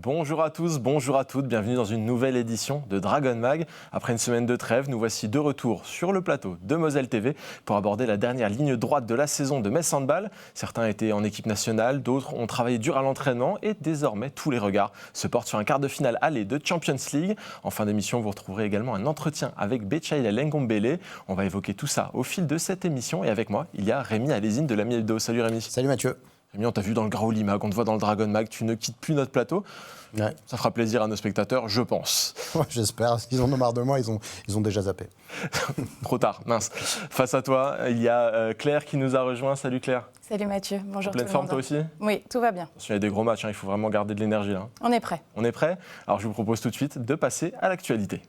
Bonjour à tous, bonjour à toutes, bienvenue dans une nouvelle édition de Dragon Mag. Après une semaine de trêve, nous voici de retour sur le plateau de Moselle TV pour aborder la dernière ligne droite de la saison de Metz Handball. Certains étaient en équipe nationale, d'autres ont travaillé dur à l'entraînement et désormais tous les regards se portent sur un quart de finale aller de Champions League. En fin d'émission, vous retrouverez également un entretien avec Betchaïla Lengombele. On va évoquer tout ça au fil de cette émission et avec moi, il y a Rémi Alésine de l'Ami Hebdo. Salut Rémi. Salut Mathieu. Rémi, on t'a vu dans le Graouli Mag, on te voit dans le Dragon Mag, tu ne quittes plus notre plateau. Ouais. Ça fera plaisir à nos spectateurs, je pense. Ouais, j'espère. S'ils en ont marre de moi, ils ont déjà zappé. Trop tard, mince. Face à toi, il y a Claire qui nous a rejoint. Salut Claire. Salut Mathieu, bonjour tout le monde. En pleine forme toi aussi ? Oui, tout va bien. Il y a des gros matchs, il faut vraiment garder de l'énergie. Là. On est prêt. On est prêt ? Alors je vous propose tout de suite de passer à l'actualité.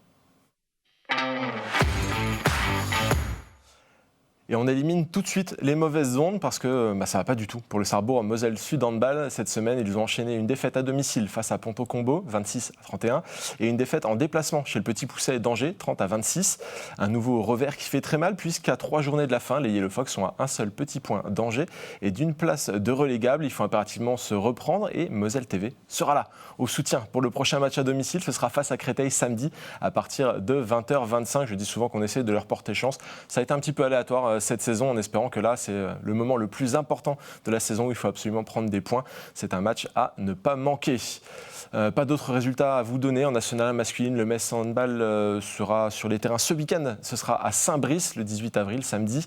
Et on élimine tout de suite les mauvaises ondes parce que ça ne va pas du tout. Pour le Sarrebourg Moselle Sud Handball, cette semaine, ils ont enchaîné une défaite à domicile face à Ponto Combo, 26-31, et une défaite en déplacement chez le Petit Pousset d'Angers, 30-26. Un nouveau revers qui fait très mal puisqu'à 3 journées de la fin, les Yellow Fox sont à un seul petit point d'Angers et d'une place de relégable. Il faut impérativement se reprendre et Moselle TV sera là. Au soutien pour le prochain match à domicile, ce sera face à Créteil samedi à partir de 20h25. Je dis souvent qu'on essaie de leur porter chance. Ça a été un petit peu aléatoire cette saison, en espérant que là, c'est le moment le plus important de la saison où il faut absolument prendre des points. C'est un match à ne pas manquer. Pas d'autres résultats à vous donner. En national masculine, le Metz Handball sera sur les terrains ce week-end. Ce sera à Saint-Brice le 18 avril, samedi.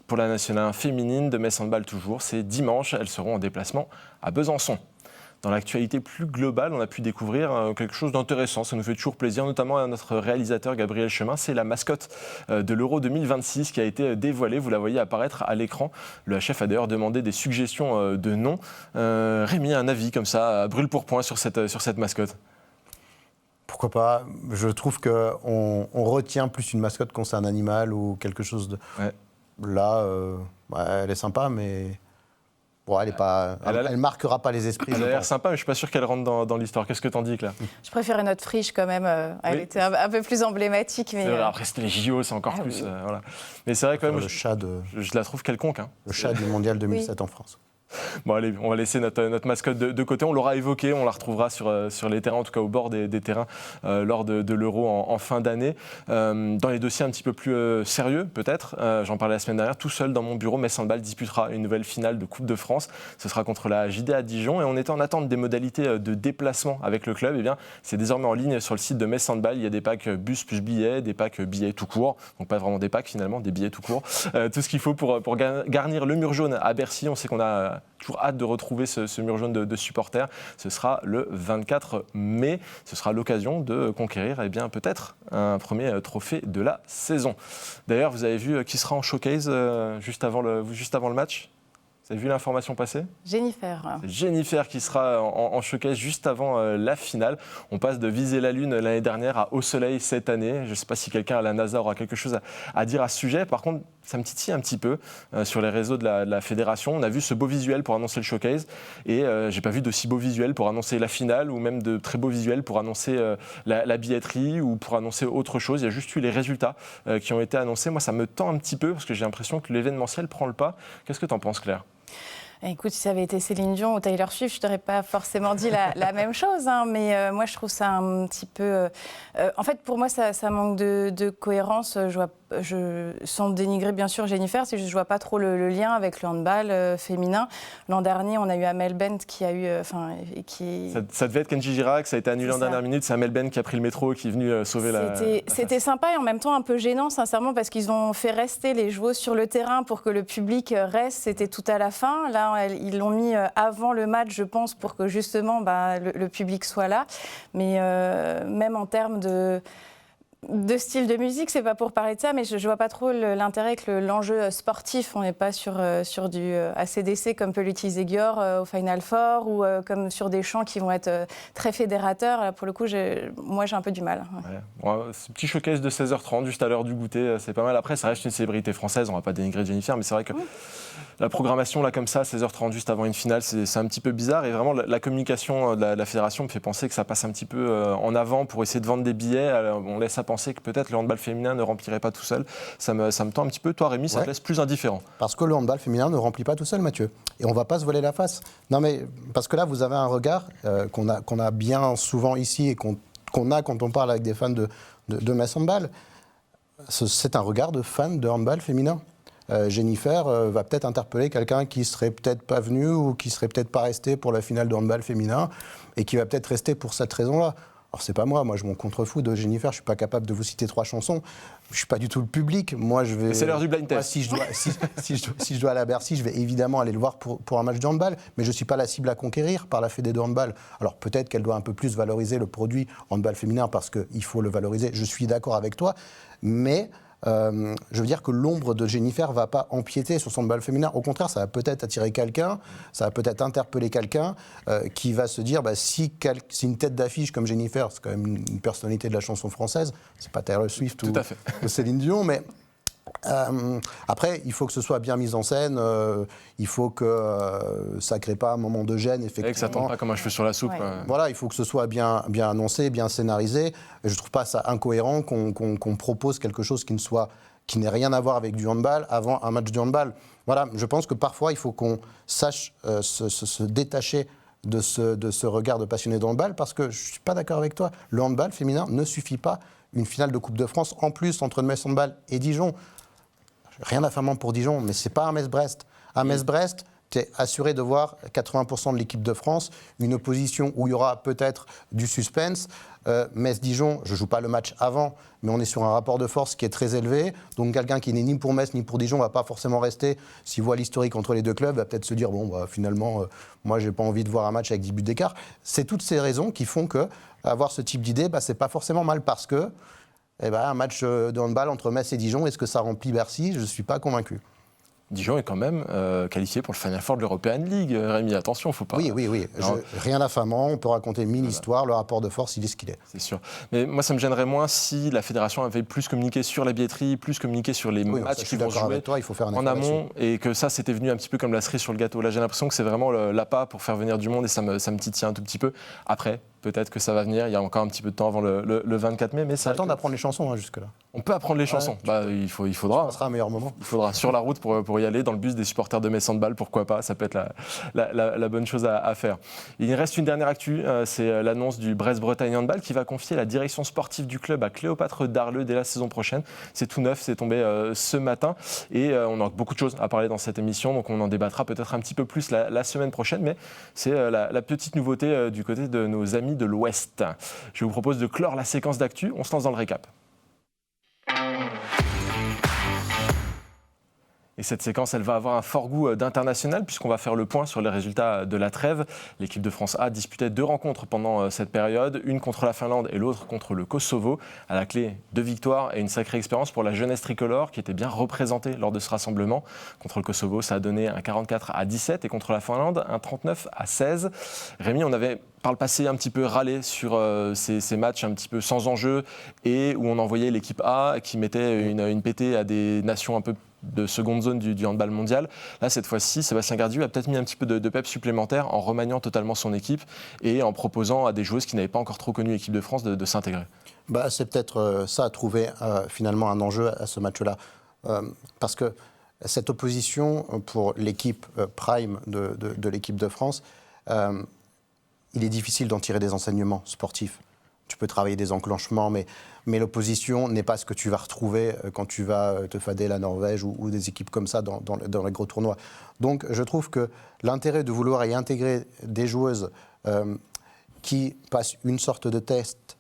Pour la nationale féminine de Metz Handball toujours, c'est dimanche. Elles seront en déplacement à Besançon. Dans l'actualité plus globale, on a pu découvrir quelque chose d'intéressant. Ça nous fait toujours plaisir, notamment à notre réalisateur Gabriel Chemin. C'est la mascotte de l'Euro 2026 qui a été dévoilée. Vous la voyez apparaître à l'écran. Le HF a d'ailleurs demandé des suggestions de noms. Rémi, un avis comme ça, à brûle pour point sur cette mascotte ? Pourquoi pas ? Je trouve qu'on retient plus une mascotte quand c'est un animal ou quelque chose de... Ouais. Là, elle est sympa, mais... Bon, elle marquera pas les esprits. Elle a l'air sympa, mais je ne suis pas sûr qu'elle rentre dans l'histoire. Qu'est-ce que t'en dis, Claire ? Je préférais notre friche quand même. Elle était un peu plus emblématique. Mais après, c'était les JO, c'est encore plus. Oui. Voilà. Mais c'est vrai quand même. Je la trouve quelconque. Le chat du mondial 2007 en France. Bon allez, on va laisser notre mascotte de côté, on l'aura évoqué, on la retrouvera sur les terrains, en tout cas au bord des terrains lors de l'Euro en fin d'année. Dans les dossiers un petit peu plus sérieux peut-être, j'en parlais la semaine dernière, tout seul dans mon bureau, Metz Handball disputera une nouvelle finale de Coupe de France. Ce sera contre la JD à Dijon et on était en attente des modalités de déplacement avec le club. Et bien, c'est désormais en ligne sur le site de Metz Handball. Il y a des packs bus plus billets, des packs billets tout court, donc pas vraiment des packs finalement, des billets tout court. Tout ce qu'il faut pour garnir le mur jaune à Bercy. On sait qu'on a toujours hâte de retrouver ce mur jaune de supporters. Ce sera le 24 mai. Ce sera l'occasion de conquérir peut-être un premier trophée de la saison. D'ailleurs, vous avez vu qui sera en showcase juste avant le match ? Vous avez vu l'information passer ? Jennifer. C'est Jennifer qui sera en showcase juste avant la finale. On passe de viser la Lune l'année dernière à Au Soleil cette année. Je ne sais pas si quelqu'un à la NASA aura quelque chose à dire à ce sujet. Par contre, ça me titille un petit peu sur les réseaux de la fédération. On a vu ce beau visuel pour annoncer le showcase et j'ai pas vu d'aussi beau visuel pour annoncer la finale ou même de très beaux visuels pour annoncer la billetterie ou pour annoncer autre chose. Il y a juste eu les résultats qui ont été annoncés. Moi, ça me tend un petit peu parce que j'ai l'impression que l'événementiel prend le pas. Qu'est-ce que tu en penses, Claire ? Écoute, si ça avait été Céline Dion ou Taylor Swift, je ne t'aurais pas forcément dit la même chose. Mais moi, je trouve ça un petit peu... en fait, pour moi, ça manque de cohérence. Sans dénigrer, bien sûr, Jennifer, c'est juste que je ne vois pas trop le lien avec le handball féminin. L'an dernier, on a eu Amel Bent qui a eu... Ça devait être Kenji Girac, ça a été annulé en dernière minute. C'est Amel Bent qui a pris le métro et qui est venu sauver C'était sympa et en même temps un peu gênant, sincèrement, parce qu'ils ont fait rester les joueuses sur le terrain pour que le public reste. C'était tout à la fin. Là, ils l'ont mis avant le match, je pense, pour que justement le public soit là. Mais même en termes de style de musique, c'est pas pour parler de ça, mais je vois pas trop l'intérêt avec l'enjeu sportif. On n'est pas sur du ACDC comme peut l'utiliser Gior au Final Four ou comme sur des chants qui vont être très fédérateurs. Là, pour le coup, moi, j'ai un peu du mal. Ouais. Bon, ce petit showcase de 16h30, juste à l'heure du goûter, c'est pas mal. Après, ça reste une célébrité française, on va pas dénigrer Jennifer, mais c'est vrai que la programmation, là, comme ça, 16h30, juste avant une finale, c'est un petit peu bizarre. Et vraiment, la communication de la fédération me fait penser que ça passe un petit peu en avant pour essayer de vendre des billets. Alors, on laisse à penser penser que peut-être le handball féminin ne remplirait pas tout seul. Ça me tend un petit peu. Toi, Rémi, ça te laisse plus indifférent. Parce que le handball féminin ne remplit pas tout seul, Mathieu. Et on ne va pas se voiler la face. Non, mais parce que là, vous avez un regard qu'on a bien souvent ici et qu'on a quand on parle avec des fans de Metz Handball. C'est un regard de fan de handball féminin. Jennifer va peut-être interpeller quelqu'un qui serait peut-être pas venu ou qui serait peut-être pas resté pour la finale de handball féminin et qui va peut-être rester pour cette raison-là. Alors c'est pas moi je m'en contrefous de Jennifer, je suis pas capable de vous citer 3 chansons, je suis pas du tout le public. Moi je vais. Mais c'est l'heure du blind test. Moi, si je dois aller à Bercy, je vais évidemment aller le voir pour un match de handball, mais je suis pas la cible à conquérir par la Fédé de handball. Alors peut-être qu'elle doit un peu plus valoriser le produit handball féminin parce qu'il faut le valoriser. Je suis d'accord avec toi, mais je veux dire que l'ombre de Jennifer ne va pas empiéter sur son handball féminin. Au contraire, ça va peut-être attirer quelqu'un, ça va peut-être interpeller quelqu'un qui va se dire si une tête d'affiche comme Jennifer, c'est quand même une personnalité de la chanson française, c'est pas Taylor Swift ou Céline Dion, mais après, il faut que ce soit bien mis en scène, il faut que ça ne crée pas un moment de gêne, effectivement. Et que ça ne tombe pas comme un cheveu sur la soupe. Ouais. Voilà, il faut que ce soit bien annoncé, bien scénarisé. Et je ne trouve pas ça incohérent qu'on propose quelque chose qui n'ait rien à voir avec du handball avant un match de handball. Voilà, je pense que parfois, il faut qu'on sache se détacher de ce regard de passionné de handball, parce que je ne suis pas d'accord avec toi. Le handball féminin ne suffit pas. Une finale de Coupe de France, en plus, entre Metz Handball et Dijon. Rien d'affamant pour Dijon, mais ce n'est pas un Metz-Brest. À Metz-Brest, tu es assuré de voir 80% de l'équipe de France, une opposition où il y aura peut-être du suspense. Metz-Dijon, je ne joue pas le match avant, mais on est sur un rapport de force qui est très élevé. Donc quelqu'un qui n'est ni pour Metz ni pour Dijon ne va pas forcément rester. S'il voit l'historique entre les deux clubs, va peut-être se dire finalement, moi, je n'ai pas envie de voir un match avec 10 buts d'écart. C'est toutes ces raisons qui font qu'avoir ce type d'idée, ce n'est pas forcément mal, parce que un match de handball entre Metz et Dijon, est-ce que ça remplit Bercy ? Je ne suis pas convaincu. Dijon est quand même qualifié pour le Final Four de l'European League. Rémi, attention, il ne faut pas... Oui. Rien d'affamant, on peut raconter 1000 histoires, le rapport de force, il est ce qu'il est. C'est sûr. Mais moi, ça me gênerait moins si la fédération avait plus communiqué sur la billetterie, plus communiqué sur les matchs qui vont se jouer toi, il faut faire un en amont, et que ça, c'était venu un petit peu comme la cerise sur le gâteau. Là, j'ai l'impression que c'est vraiment l'appât pour faire venir du monde, et ça me titille un tout petit peu. Après, peut-être que ça va venir, il y a encore un petit peu de temps avant le 24 mai. Mais ça attend d'apprendre les chansons jusque-là. On peut apprendre les chansons, il faudra. Ça sera un meilleur moment. Il faudra sur la route pour y aller, dans le bus des supporters de Metz Handball, pourquoi pas, ça peut être la bonne chose à faire. Il reste une dernière actu, c'est l'annonce du Brest-Bretagne Handball qui va confier la direction sportive du club à Cléopâtre Darleux dès la saison prochaine. C'est tout neuf, c'est tombé ce matin, et on a beaucoup de choses à parler dans cette émission, donc on en débattra peut-être un petit peu plus la semaine prochaine, mais c'est la petite nouveauté du côté de nos amis de l'Ouest. Je vous propose de clore la séquence d'actu, on se lance dans le récap. Et cette séquence, elle va avoir un fort goût d'international puisqu'on va faire le point sur les résultats de la trêve. L'équipe de France A disputait 2 rencontres pendant cette période, une contre la Finlande et l'autre contre le Kosovo. À la clé, 2 victoires et une sacrée expérience pour la jeunesse tricolore qui était bien représentée lors de ce rassemblement. Contre le Kosovo, ça a donné un 44-17 et contre la Finlande, un 39-16. Rémi, on avait par le passé un petit peu râlé sur ces matchs un petit peu sans enjeu et où on envoyait l'équipe A qui mettait une pétée à des nations un peu de seconde zone du handball mondial. Là, cette fois-ci, Sébastien Gardiou a peut-être mis un petit peu de peps supplémentaire en remaniant totalement son équipe et en proposant à des joueuses qui n'avaient pas encore trop connu l'équipe de France de s'intégrer. C'est peut-être ça à trouver finalement un enjeu à ce match-là. Parce que cette opposition pour l'équipe prime de l'équipe de France, il est difficile d'en tirer des enseignements sportifs. Tu peux travailler des enclenchements, mais l'opposition n'est pas ce que tu vas retrouver quand tu vas te fader la Norvège ou des équipes comme ça dans les gros tournois. Donc je trouve que l'intérêt de vouloir y intégrer des joueuses qui passent une sorte de test,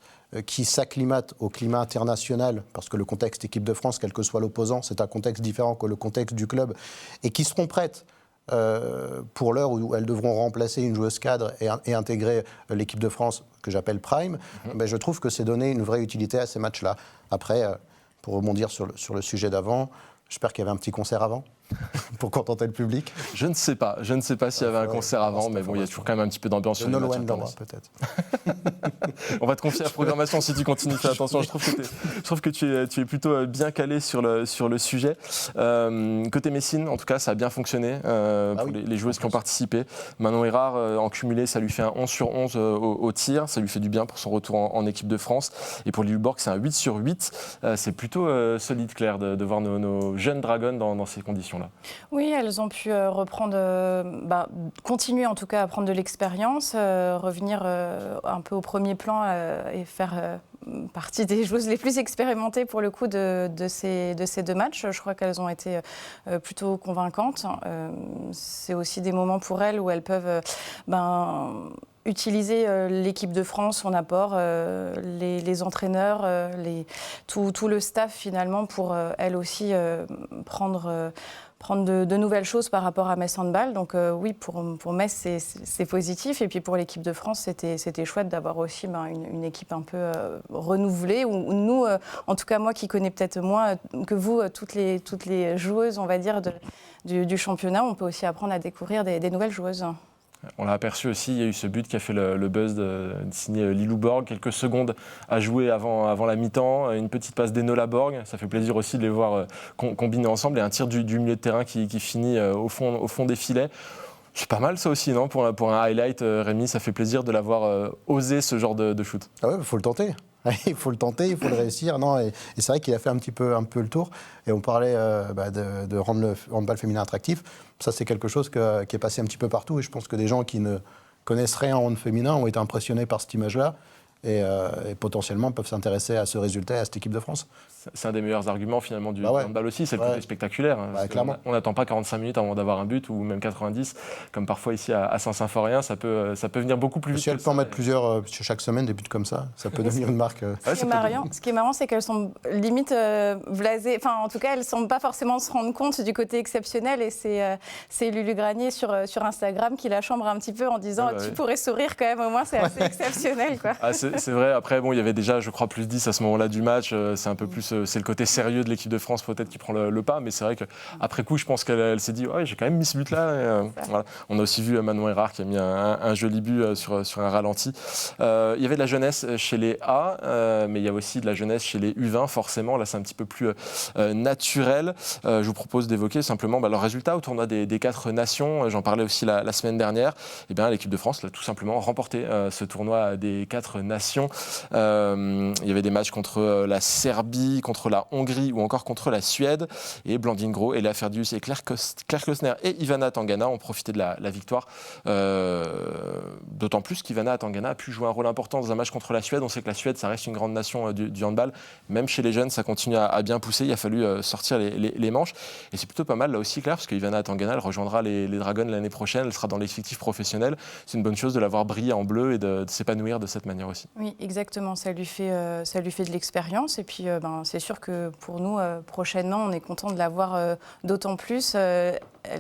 qui s'acclimatent au climat international, parce que le contexte équipe de France, quel que soit l'opposant, c'est un contexte différent que le contexte du club, et qui seront prêtes pour l'heure où elles devront remplacer une joueuse cadre et intégrer l'équipe de France que j'appelle Prime, je trouve que c'est donner une vraie utilité à ces matchs-là. Après, pour rebondir sur le sujet d'avant, j'espère qu'il y avait un petit concert avant. pour contenter le public. Je ne sais pas s'il y avait un concert avant, mais bon, il y a toujours quand même un petit peu d'ambiance sur les matchs Nolwenn peut-être. On va te confier la programmation si tu continues, fais attention. Je trouve que tu es plutôt bien calé sur le sujet. Côté Messine, en tout cas, ça a bien fonctionné pour les joueuses qui ont participé. Manon Erard, en cumulé, ça lui fait un 11 sur 11 au tir. Ça lui fait du bien pour son retour en équipe de France. Et pour Lilleborg, c'est un 8 sur 8. C'est plutôt solide, Claire, de voir nos jeunes dragons dans ces conditions-là. Oui, elles ont pu continuer en tout cas à prendre de l'expérience, revenir un peu au premier plan et faire partie des joueuses les plus expérimentées pour le coup de ces 2 matchs. Je crois qu'elles ont été plutôt convaincantes. C'est aussi des moments pour elles où elles peuvent utiliser l'équipe de France, son apport, les entraîneurs, tout le staff finalement pour elles aussi prendre de nouvelles choses par rapport à Metz Handball. Donc oui, pour Metz, c'est positif. Et puis pour l'équipe de France, c'était chouette d'avoir aussi une équipe un peu renouvelée. Où nous, en tout cas moi qui connais peut-être moins que vous, toutes les joueuses, on va dire, du championnat, on peut aussi apprendre à découvrir des nouvelles joueuses. On l'a aperçu aussi, il y a eu ce but qui a fait le buzz de signer Lilou Borg. Quelques secondes à jouer avant la mi-temps. Une petite passe d'Enola Borg. Ça fait plaisir aussi de les voir combiner ensemble. Et un tir du milieu de terrain qui finit au fond des filets. C'est pas mal ça aussi, non ? Pour un highlight, Rémi, ça fait plaisir de l'avoir osé ce genre de shoot. Ah ouais, il faut le tenter. Il faut le tenter, il faut le réussir. Non, et c'est vrai qu'il a fait un peu le tour. Et on parlait de rendre le handball féminin attractif. Ça, c'est quelque chose qui est passé un petit peu partout. Et je pense que des gens qui ne connaissent rien en hand féminin ont été impressionnés par cette image-là. Et potentiellement peuvent s'intéresser à ce résultat et à cette équipe de France. C'est un des meilleurs arguments finalement du handball aussi, c'est le côté spectaculaire. Clairement. On n'attend pas 45 minutes avant d'avoir un but ou même 90, comme parfois ici à Saint-Symphorien, ça peut venir beaucoup plus vite. Si elle peut en mettre plusieurs chaque semaine, des buts comme ça peut devenir une marque. Ce qui est marrant, c'est qu'elles sont limite blasées, enfin en tout cas elles ne semblent pas forcément se rendre compte du côté exceptionnel et c'est Lulu Granier sur Instagram qui la chambre un petit peu en disant tu pourrais sourire quand même, au moins c'est assez exceptionnel quoi. C'est vrai, après bon, il y avait déjà je crois plus 10 à ce moment-là du match, c'est un peu plus c'est le côté sérieux de l'équipe de France peut-être qui prend le pas, mais c'est vrai qu'après coup je pense qu'elle s'est dit j'ai quand même mis ce but là. Voilà. On a aussi vu Manon Erard qui a mis un joli but sur un ralenti. Il y avait de la jeunesse chez les A, mais il y a aussi de la jeunesse chez les U20 forcément, là c'est un petit peu plus naturel. Je vous propose d'évoquer simplement leur résultat au tournoi des 4 nations, j'en parlais aussi la semaine dernière. Et bien l'équipe de France a tout simplement remporté ce tournoi des 4 nations. Il y avait des matchs contre la Serbie, contre la Hongrie ou encore contre la Suède. Et Blandine Gros, Elia Ferdius et Claire Klosner et Ivana Tangana ont profité de la victoire. D'autant plus qu'Ivana Tangana a pu jouer un rôle important dans un match contre la Suède. On sait que la Suède, ça reste une grande nation du handball. Même chez les jeunes, ça continue à bien pousser. Il a fallu sortir les manches. Et c'est plutôt pas mal là aussi, Claire, parce qu'Ivana Tangana, elle rejoindra les Dragons l'année prochaine. Elle sera dans l'effectif professionnel. C'est une bonne chose de l'avoir brillé en bleu et de s'épanouir de cette manière aussi. Oui, exactement. Ça lui fait de l'expérience. Et puis, c'est sûr que pour nous, prochainement, on est content de l'avoir d'autant plus.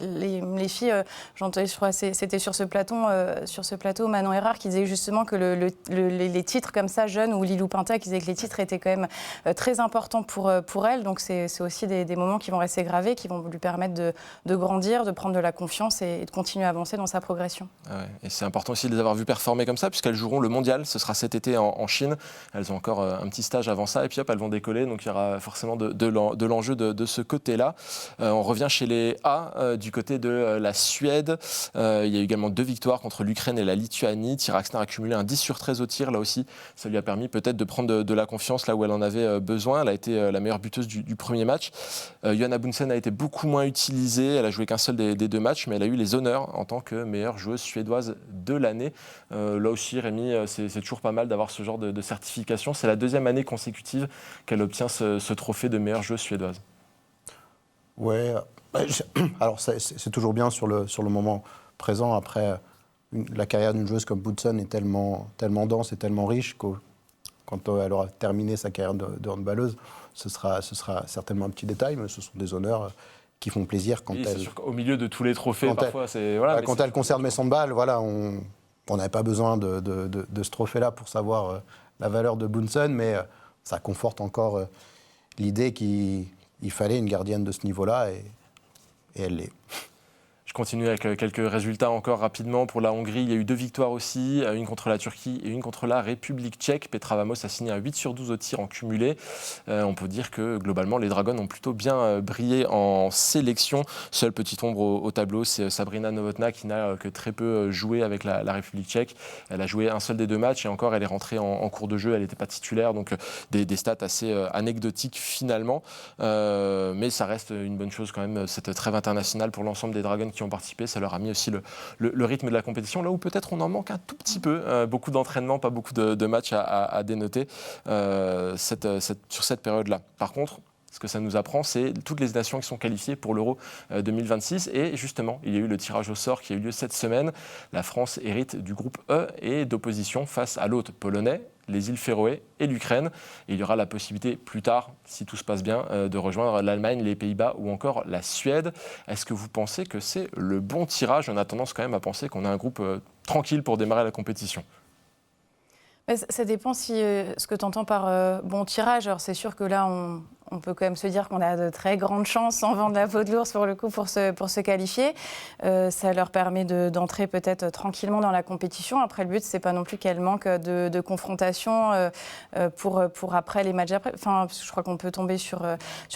Les filles, j'entendais, je crois, c'était sur ce plateau, Manon Erard qui disait justement que les titres comme ça, jeunes, ou Lilou Pinta qui disait que les titres étaient quand même très importants pour elle. Donc c'est aussi des moments qui vont rester gravés, qui vont lui permettre de grandir, de prendre de la confiance et de continuer à avancer dans sa progression. Ah ouais. Et c'est important aussi de les avoir vues performer comme ça, puisqu'elles joueront le mondial. Ce sera cet été en Chine. Elles ont encore un petit stage avant ça, et puis hop, elles vont décoller. Donc il y aura forcément de l'enjeu de ce côté-là. On revient chez les A. Du côté de la Suède, il y a eu également 2 victoires contre l'Ukraine et la Lituanie. Tyra Axner a cumulé un 10 sur 13 au tir. Là aussi, ça lui a permis peut-être de prendre de la confiance là où elle en avait besoin. Elle a été la meilleure buteuse du premier match. Johanna Bunsen a été beaucoup moins utilisée. Elle a joué qu'un seul des 2 matchs, mais elle a eu les honneurs en tant que meilleure joueuse suédoise de l'année. Là aussi, Rémi, c'est toujours pas mal d'avoir ce genre de certification. C'est la 2e année consécutive qu'elle obtient ce trophée de meilleure joueuse suédoise. Ouais. Alors c'est toujours bien sur le moment présent. Après, la carrière d'une joueuse comme Bunsen est tellement dense et tellement riche que quand elle aura terminé sa carrière de handballeuse, ce sera certainement un petit détail, mais ce sont des honneurs qui font plaisir quand elle... C'est sûr qu'au milieu de tous les trophées, parfois, c'est... Voilà, quand elle concerne Metz Handball, voilà, on n'avait pas besoin de ce trophée-là pour savoir la valeur de Bunsen, mais ça conforte encore l'idée qu'il fallait une gardienne de ce niveau-là. et elle l'est. Je continue avec quelques résultats encore rapidement. Pour la Hongrie, il y a eu 2 victoires aussi, une contre la Turquie et une contre la République tchèque. Petra Vamos a signé un 8/12 au tir en cumulé. On peut dire que globalement, les Dragons ont plutôt bien brillé en sélection. Seule petite ombre au tableau, c'est Sabrina Novotná qui n'a que très peu joué avec la République tchèque. Elle a joué un seul des 2 matchs et encore, elle est rentrée en cours de jeu. Elle n'était pas titulaire, donc des stats assez anecdotiques finalement. Mais ça reste une bonne chose quand même, cette trêve internationale pour l'ensemble des Dragons qui ont participé. Ça leur a mis aussi le rythme de la compétition, là où peut-être on en manque un tout petit peu. Beaucoup d'entraînement, pas beaucoup de matchs à dénoter sur cette période-là. Par contre, ce que ça nous apprend, c'est toutes les nations qui sont qualifiées pour l'Euro 2026. Et justement, il y a eu le tirage au sort qui a eu lieu cette semaine. La France hérite du groupe E et d'opposition face à l'hôte polonais, les îles Féroé et l'Ukraine. Et il y aura la possibilité plus tard, si tout se passe bien, de rejoindre l'Allemagne, les Pays-Bas ou encore la Suède. Est-ce que vous pensez que c'est le bon tirage ? On a tendance quand même à penser qu'on a un groupe tranquille pour démarrer la compétition. Ça dépend ce que tu entends par bon tirage. Alors c'est sûr que là, on peut quand même se dire qu'on a de très grandes chances en vendre la peau de l'ours pour le coup pour se qualifier. Ça leur permet d'entrer peut-être tranquillement dans la compétition. Après, le but, c'est pas non plus qu'elle manque de confrontation pour après les matchs après. Enfin, je crois qu'on peut tomber sur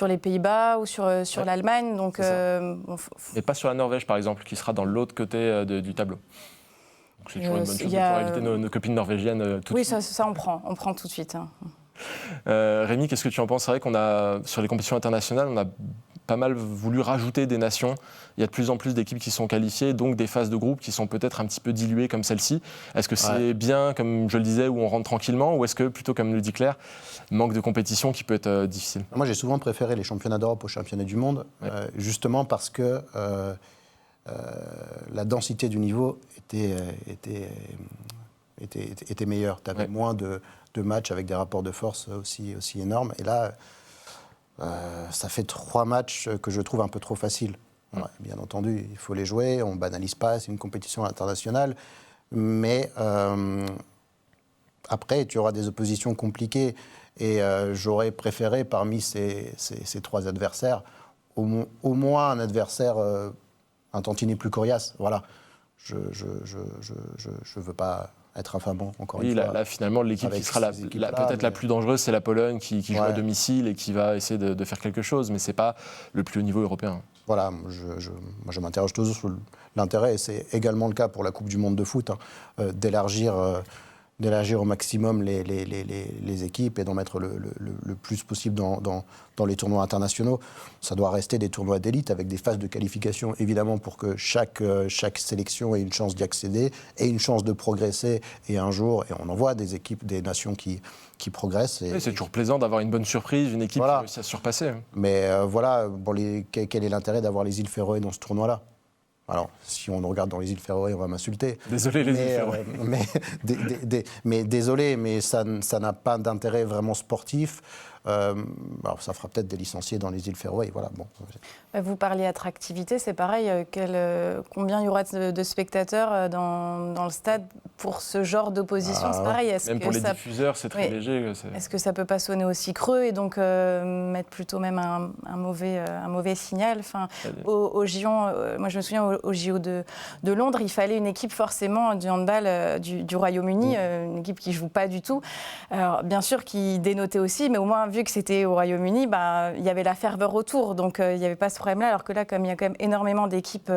les Pays-Bas ou sur l'Allemagne. Donc, Et pas sur la Norvège, par exemple, qui sera dans l'autre côté du tableau. Donc c'est toujours une bonne chose de pouvoir éviter nos copines norvégiennes tout de suite. Oui, ça on prend tout de suite. Hein. Rémi, qu'est-ce que tu en penses ? C'est vrai qu'on a, sur les compétitions internationales, on a pas mal voulu rajouter des nations. Il y a de plus en plus d'équipes qui sont qualifiées, donc des phases de groupe qui sont peut-être un petit peu diluées comme celle-ci. Est-ce que c'est bien, comme je le disais, où on rentre tranquillement, ou est-ce que, plutôt comme le dit Claire, manque de compétition qui peut être difficile ? Moi, j'ai souvent préféré les championnats d'Europe aux championnats du monde, justement parce que la densité du niveau était meilleure. Tu avais moins de matchs avec des rapports de force aussi énormes. Et là, ça fait 3 matchs que je trouve un peu trop faciles. Ouais, bien entendu, il faut les jouer, on ne banalise pas, c'est une compétition internationale. Mais après, tu auras des oppositions compliquées. Et j'aurais préféré, parmi ces 3 adversaires, au moins un adversaire un tantinet plus coriace. Voilà. Je veux pas être infamant, encore une fois. Là, finalement, l'équipe qui sera peut-être la plus dangereuse, c'est la Pologne qui joue à domicile et qui va essayer de faire quelque chose, mais ce n'est pas le plus haut niveau européen. Voilà, moi je m'interroge toujours sur l'intérêt, et c'est également le cas pour la Coupe du Monde de foot, d'élargir au maximum les équipes et d'en mettre le plus possible dans les tournois internationaux. Ça doit rester des tournois d'élite avec des phases de qualification, évidemment, pour que chaque sélection ait une chance d'y accéder et une chance de progresser. Et un jour, et on en voit des équipes, des nations qui progressent. Oui, c'est toujours plaisant d'avoir une bonne surprise, une équipe qui réussit à se surpasser. Mais voilà, quel est l'intérêt d'avoir les îles Féroé dans ce tournoi-là ? Alors, si on regarde dans les îles Féroé, on va m'insulter. Désolé, les îles Féroé. Mais désolé, mais ça n'a pas d'intérêt vraiment sportif. Alors, ça fera peut-être des licenciés dans les îles Féroé. Voilà, bon. Vous parliez attractivité, c'est pareil. Combien il y aura de spectateurs dans le stade pour ce genre d'opposition ? C'est pareil. Même pour les diffuseurs, c'est très léger. Est-ce que ça peut pas sonner aussi creux et donc mettre plutôt même un mauvais signal ? Enfin, au JO, moi je me souviens au JO de Londres, il fallait une équipe forcément du handball du Royaume-Uni, une équipe qui joue pas du tout. Alors bien sûr qui dénotait aussi, mais au moins vu que c'était au Royaume-Uni, il y avait la ferveur autour, donc il n'y avait pas ce problème-là. Alors que là, comme il y a quand même énormément d'équipes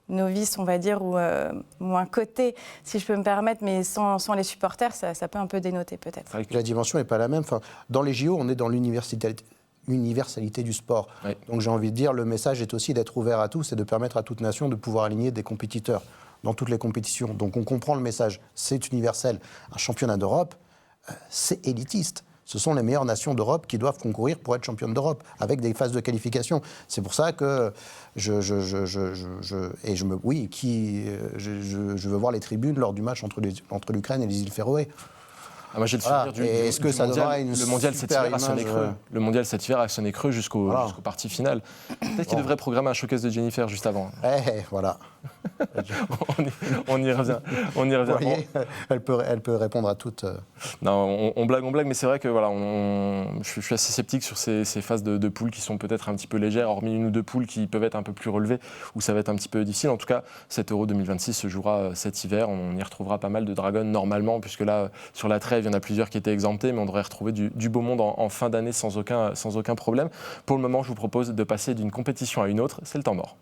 novices, on va dire, ou un côté, si je peux me permettre, mais sans les supporters, ça peut un peu dénoter peut-être. La dimension n'est pas la même. Enfin, dans les JO, on est dans l'universalité du sport. Oui. Donc j'ai envie de dire, le message est aussi d'être ouvert à tous et de permettre à toute nation de pouvoir aligner des compétiteurs dans toutes les compétitions. Donc on comprend le message, c'est universel. Un championnat d'Europe, c'est élitiste. Ce sont les meilleures nations d'Europe qui doivent concourir pour être championnes d'Europe, avec des phases de qualification. C'est pour ça que je veux voir les tribunes lors du match entre l'Ukraine et les îles Féroé. Moi, j'ai le souvenir est-ce que ça donnera une le mondial cet hiver a sonné creux. Le mondial cet hiver a sonné creux jusqu'au parti final. Peut-être qu'il devrait programmer un showcase de Jennifer juste avant. Voilà. on y revient. Vous voyez, elle peut répondre à toutes. Non, on blague, mais c'est vrai que voilà, je suis assez sceptique sur ces phases de poules qui sont peut-être un petit peu légères, hormis une ou deux poules qui peuvent être un peu plus relevées, où ça va être un petit peu difficile. En tout cas, cet Euro 2026 se jouera cet hiver. On y retrouvera pas mal de Dragons normalement, puisque là, sur la trêve, il y en a plusieurs qui étaient exemptés, mais on devrait retrouver du beau monde en fin d'année sans aucun problème. Pour le moment, je vous propose de passer d'une compétition à une autre, c'est le temps mort.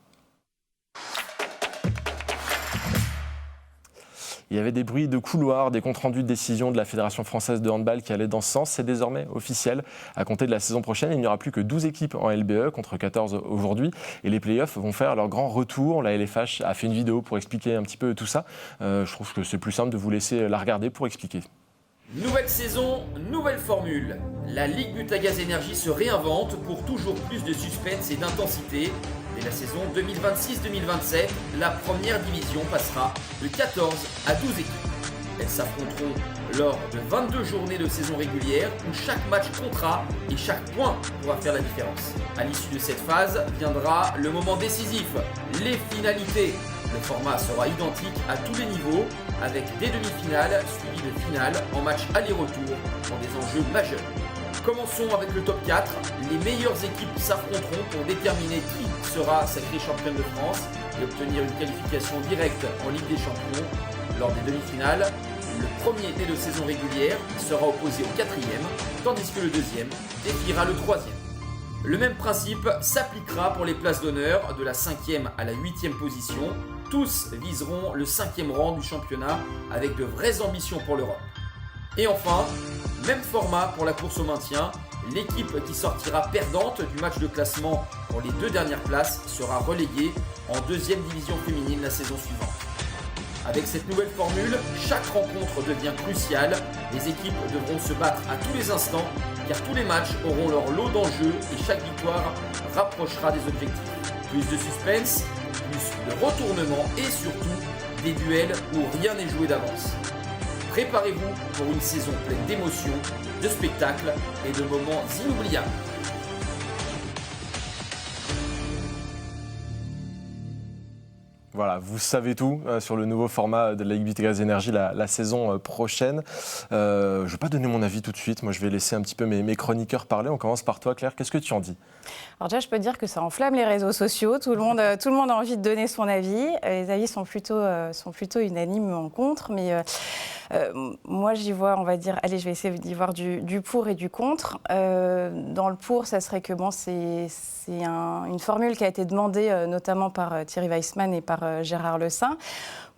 Il y avait des bruits de couloir, des comptes rendus de décision de la Fédération française de handball qui allaient dans ce sens. C'est désormais officiel. À compter de la saison prochaine, il n'y aura plus que 12 équipes en LBE contre 14 aujourd'hui. Et les playoffs vont faire leur grand retour. La LFH a fait une vidéo pour expliquer un petit peu tout ça. Je trouve que c'est plus simple de vous laisser la regarder pour expliquer. Nouvelle saison, nouvelle formule. La Ligue Butagaz Énergie se réinvente pour toujours plus de suspense et d'intensité. Dès la saison 2026-2027, la première division passera de 14 à 12 équipes. Elles s'affronteront lors de 22 journées de saison régulière où chaque match comptera et chaque point pourra faire la différence. À l'issue de cette phase viendra le moment décisif, les finalités. Le format sera identique à tous les niveaux avec des demi-finales suivies de finales en match aller-retour pour des enjeux majeurs. Commençons avec le top 4. Les meilleures équipes s'affronteront pour déterminer qui sera sacrée championne de France et obtenir une qualification directe en Ligue des Champions. Lors des demi-finales, le premier dès de saison régulière sera opposé au quatrième, tandis que le deuxième défiera le troisième. Le même principe s'appliquera pour les places d'honneur de la 5e à la 8e position. Tous viseront le 5e rang du championnat avec de vraies ambitions pour l'Europe. Et enfin, même format pour la course au maintien. L'équipe qui sortira perdante du match de classement pour les 2 dernières places sera reléguée en 2e division féminine la saison suivante. Avec cette nouvelle formule, chaque rencontre devient cruciale. Les équipes devront se battre à tous les instants car tous les matchs auront leur lot d'enjeux et chaque victoire rapprochera des objectifs. Plus de suspense, plus de retournements et surtout des duels où rien n'est joué d'avance. Préparez-vous pour une saison pleine d'émotions, de spectacles et de moments inoubliables. Voilà, vous savez tout sur le nouveau format de la Ligue Butagaz Énergie la saison prochaine. Je ne vais pas donner mon avis tout de suite. Moi, je vais laisser un petit peu mes chroniqueurs parler. On commence par toi, Claire. Qu'est-ce que tu en dis ? Alors déjà, je peux te dire que ça enflamme les réseaux sociaux. Tout le monde a envie de donner son avis. Les avis sont plutôt unanimes en contre. Mais moi, j'y vois, on va dire, allez, je vais essayer d'y voir du pour et du contre. Dans le pour, ça serait que bon, c'est une formule qui a été demandée notamment par Thierry Weissman et par Gérard Lesaint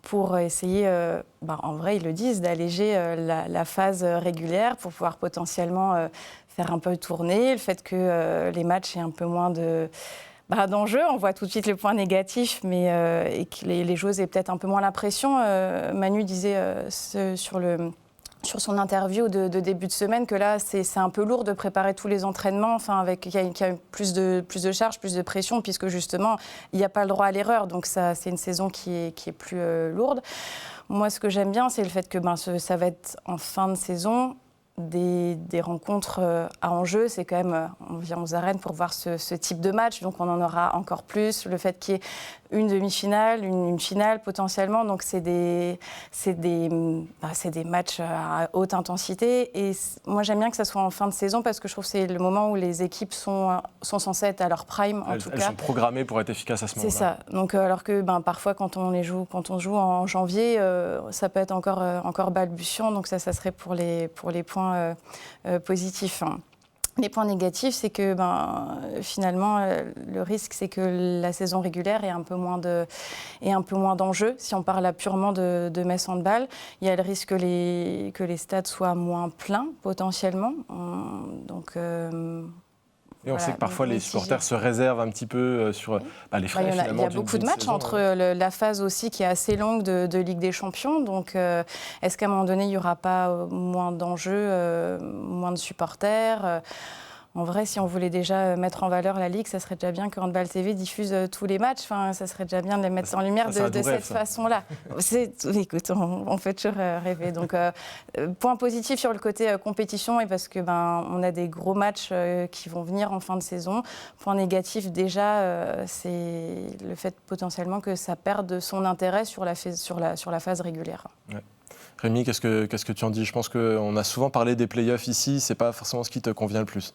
pour essayer, en vrai, ils le disent, d'alléger la phase régulière pour pouvoir potentiellement faire un peu tourner, le fait que les matchs aient un peu moins d'enjeux. On voit tout de suite le point négatif, mais et que les joueuses aient peut-être un peu moins la pression. Manu disait sur son interview de début de semaine que là, c'est un peu lourd de préparer tous les entraînements, qu'il y a plus de charges, plus de pression, puisque justement, il n'y a pas le droit à l'erreur. Donc c'est une saison qui est plus lourde. Moi, ce que j'aime bien, c'est le fait que ça va être en fin de saison des rencontres à enjeu. C'est quand même, on vient aux arènes pour voir ce type de match, donc on en aura encore plus. Le fait qu'il y ait une demi-finale, une finale potentiellement, donc c'est des matchs à haute intensité. Et moi, j'aime bien que ça soit en fin de saison parce que je trouve que c'est le moment où les équipes sont censées être à leur prime, en tout cas. Elles sont programmées pour être efficaces à ce moment-là. C'est ça. Donc, alors que parfois, quand on joue en janvier, ça peut être encore balbutiant. Donc ça serait pour les points positifs. Les points négatifs, c'est que finalement, le risque, c'est que la saison régulière ait un peu moins d'enjeux. Si on parle là purement de Metz Handball, il y a le risque que les stades soient moins pleins, potentiellement. Et on sait que parfois les supporters se réservent un petit peu sur les frais. Il y a beaucoup de matchs entre la phase aussi qui est assez longue de Ligue des Champions. Donc, est-ce qu'à un moment donné, il n'y aura pas moins d'enjeux, moins de supporters ? En vrai, si on voulait déjà mettre en valeur la Ligue, ça serait déjà bien que Handball TV diffuse tous les matchs. Enfin, ça serait déjà bien de les mettre en lumière de cette façon-là. Écoute, on fait toujours rêver. Donc, point positif sur le côté compétition, et parce que on a des gros matchs qui vont venir en fin de saison. Point négatif, déjà, c'est le fait potentiellement que ça perde son intérêt sur la phase régulière. Ouais. Rémi, qu'est-ce que tu en dis ? Je pense qu'on a souvent parlé des playoffs ici, c'est pas forcément ce qui te convient le plus.